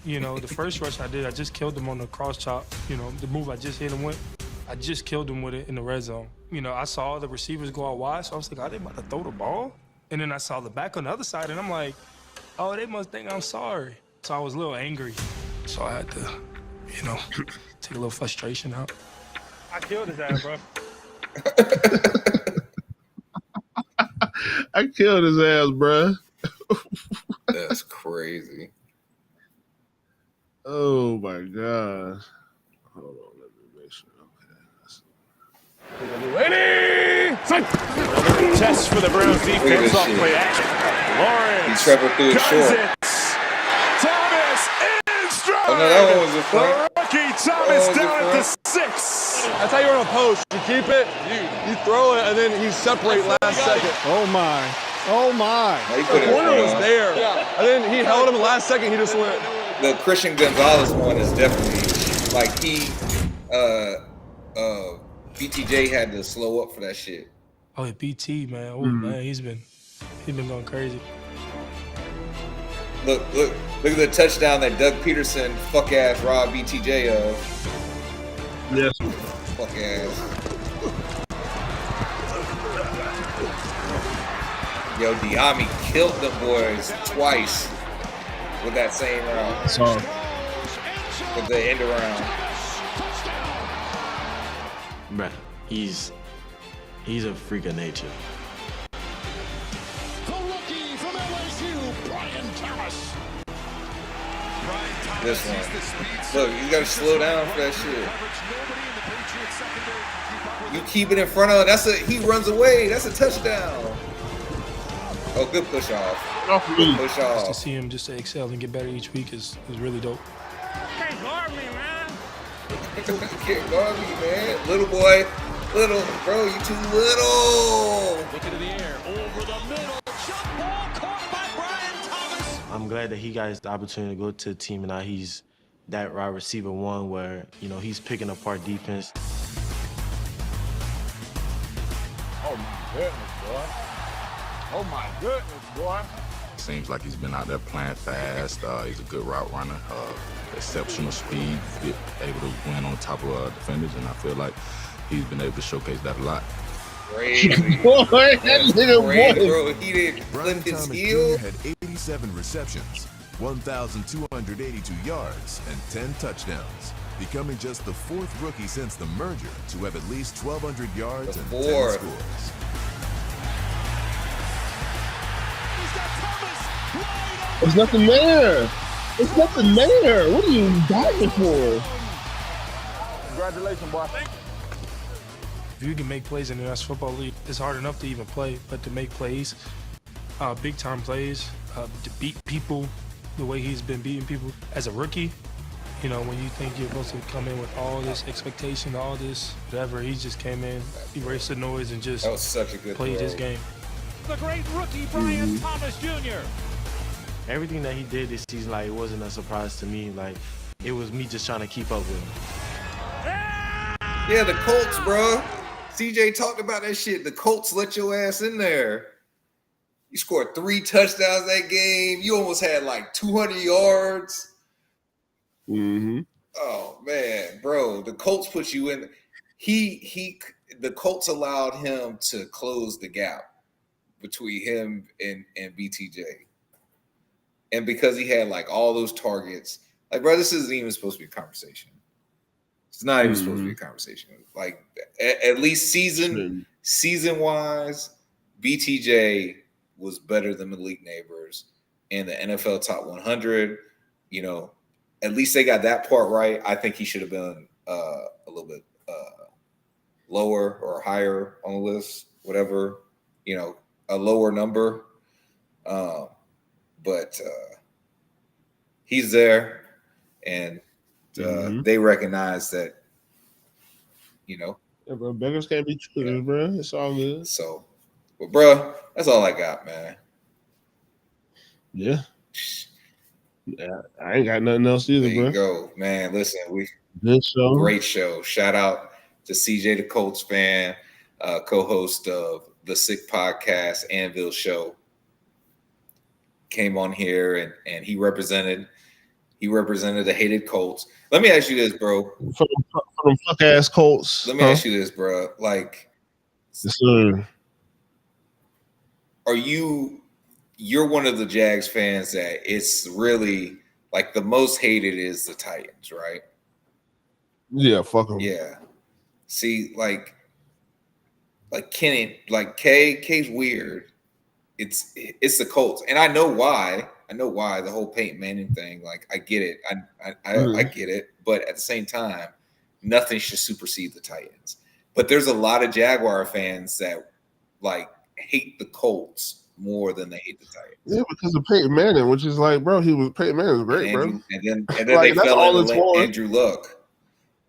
Speaker 9: You know, the first rush I did, I just killed him on the cross chop. You know, the move I just hit him with, I just killed him with it in the red zone. You know, I saw the receivers go out wide, so I was like, are they about to throw the ball? And then I saw the back on the other side, and I'm like, oh, they must think I'm sorry. So I was a little angry. So I had to, you know, take a little frustration out. I killed his ass, bro.
Speaker 4: I killed his ass, bruh.
Speaker 1: That's crazy.
Speaker 4: Oh my gosh. Hold on, let me make sure.
Speaker 10: Another test for the Browns defense off play action. Lawrence.
Speaker 1: He traveled through it short.
Speaker 10: Thomas in stride.
Speaker 1: Oh no, that one was a front.
Speaker 10: Rookie Thomas down at the 6.
Speaker 7: That's how you run a post. You keep it, you throw it, and then you separate last second.
Speaker 3: Oh my. Oh my.
Speaker 1: He
Speaker 7: The
Speaker 1: put it in
Speaker 7: corner
Speaker 1: front
Speaker 7: was
Speaker 1: of him.
Speaker 7: there. And then he held him last second, he just went.
Speaker 1: The Christian Gonzalez one is definitely like BTJ had to slow up for that shit.
Speaker 9: Oh, yeah, BT, man. Oh, man, he's been going crazy.
Speaker 1: Look at the touchdown that Doug Peterson fuck ass robbed BTJ of.
Speaker 4: Yes.
Speaker 1: Fuck ass. Yo, Diami killed them boys twice with that same round.
Speaker 4: So
Speaker 1: With the end around.
Speaker 14: Bruh, he's a freak of nature.
Speaker 10: The rookie from LSU, Brian Thomas.
Speaker 1: This one. Look, you gotta slow down for that shit. You keep it in front of he runs away. That's a touchdown. Oh, good push off. Good push
Speaker 9: Just to
Speaker 1: off.
Speaker 9: see him just to excel and get better each week is really dope.
Speaker 10: Can't guard me, man.
Speaker 1: Can't guard me, man. Little boy. Little. Bro, you too little.
Speaker 10: Look into the air. Over the middle. Jump ball caught by Brian Thomas.
Speaker 14: I'm glad that he got the opportunity to go to the team, and now he's that wide receiver one where, you know, he's picking apart defense.
Speaker 10: Oh, my goodness, boy. Oh, my goodness, boy.
Speaker 13: Seems like he's been out there playing fast. He's a good route runner, exceptional speed, able to win on top of defenders, and I feel like he's been able to showcase that a lot.
Speaker 1: Crazy.
Speaker 4: Boy, that nigga
Speaker 1: Crazy,
Speaker 4: boy.
Speaker 1: bro. He didn't
Speaker 11: Brian
Speaker 1: flip his
Speaker 11: Thomas
Speaker 1: heel.
Speaker 11: Jr. had 87 receptions, 1,282 yards, and 10 touchdowns, becoming just the fourth rookie since the merger to have at least 1,200 yards and 10 scores.
Speaker 4: There's nothing there. There's nothing there. What are you dying for?
Speaker 10: Congratulations, boy.
Speaker 9: If you can make plays in the US Football League, it's hard enough to even play, but to make plays, big time plays, to beat people the way he's been beating people as a rookie, you know, when you think you're supposed to come in with all this expectation, all this, whatever, he just came in, erased the noise, and just
Speaker 1: That was such a good
Speaker 9: played
Speaker 1: throw.
Speaker 9: his game.
Speaker 10: The great rookie, Brian Thomas Jr.
Speaker 14: Everything that he did this season, like, it wasn't a surprise to me. Like, it was me just trying to keep up with him.
Speaker 1: Yeah, the Colts, bro. CJ talked about that shit. The Colts let your ass in there. You scored 3 touchdowns that game. You almost had like 200 yards.
Speaker 4: Mm-hmm.
Speaker 1: Oh man, bro. The Colts put you in. The Colts allowed him to close the gap between him and BTJ. And because he had like all those targets, like, bro, this isn't even supposed to be a conversation. It's not even supposed to be a conversation. Like, at least season-wise, BTJ was better than Malik Neighbors in the NFL Top 100. You know, at least they got that part right. I think he should have been a little bit lower or higher on the list, whatever, you know, a lower number. But he's there, and they recognize that,
Speaker 4: Yeah, bro, beggars can't be choosers, bro. It's all good.
Speaker 1: So, well, bro, that's all I got, man.
Speaker 4: Yeah. I ain't got nothing else either,
Speaker 1: there you
Speaker 4: bro.
Speaker 1: go, man. Listen,
Speaker 4: good show.
Speaker 1: Great show. Shout out to CJ the Colts fan, co-host of the Sick Podcast Anvil show. Came on here and he represented the hated Colts. Let me ask you this, bro.
Speaker 4: From fuck ass Colts.
Speaker 1: Let me ask you this, bro. Like,
Speaker 4: yes, sir.
Speaker 1: You're one of the Jags fans that it's really like the most hated is the Titans, right?
Speaker 4: Yeah, fuck them.
Speaker 1: Yeah. See, like Kenny, like K's weird. It's the Colts, and I know why. The whole Peyton Manning thing. Like, I get it. I get it. But at the same time, nothing should supersede the Titans. But there's a lot of Jaguar fans that like hate the Colts more than they hate the Titans.
Speaker 4: Yeah, because of Peyton Manning, which is like, bro, Peyton Manning was great, bro.
Speaker 1: And then
Speaker 4: like,
Speaker 1: they fell into Andrew Luck.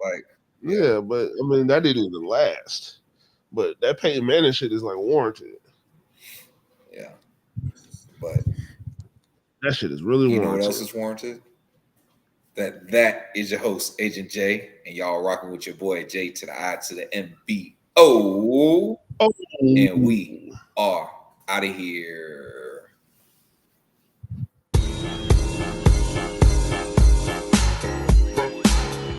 Speaker 1: Like,
Speaker 4: yeah, but I mean that didn't even last. But that Peyton Manning shit is like warranted.
Speaker 1: Yeah, but
Speaker 4: that shit is really warranted.
Speaker 1: You know what else is warranted? That is your host, Agent J, and y'all rocking with your boy J to the I to the M-B-O. And we are out of here.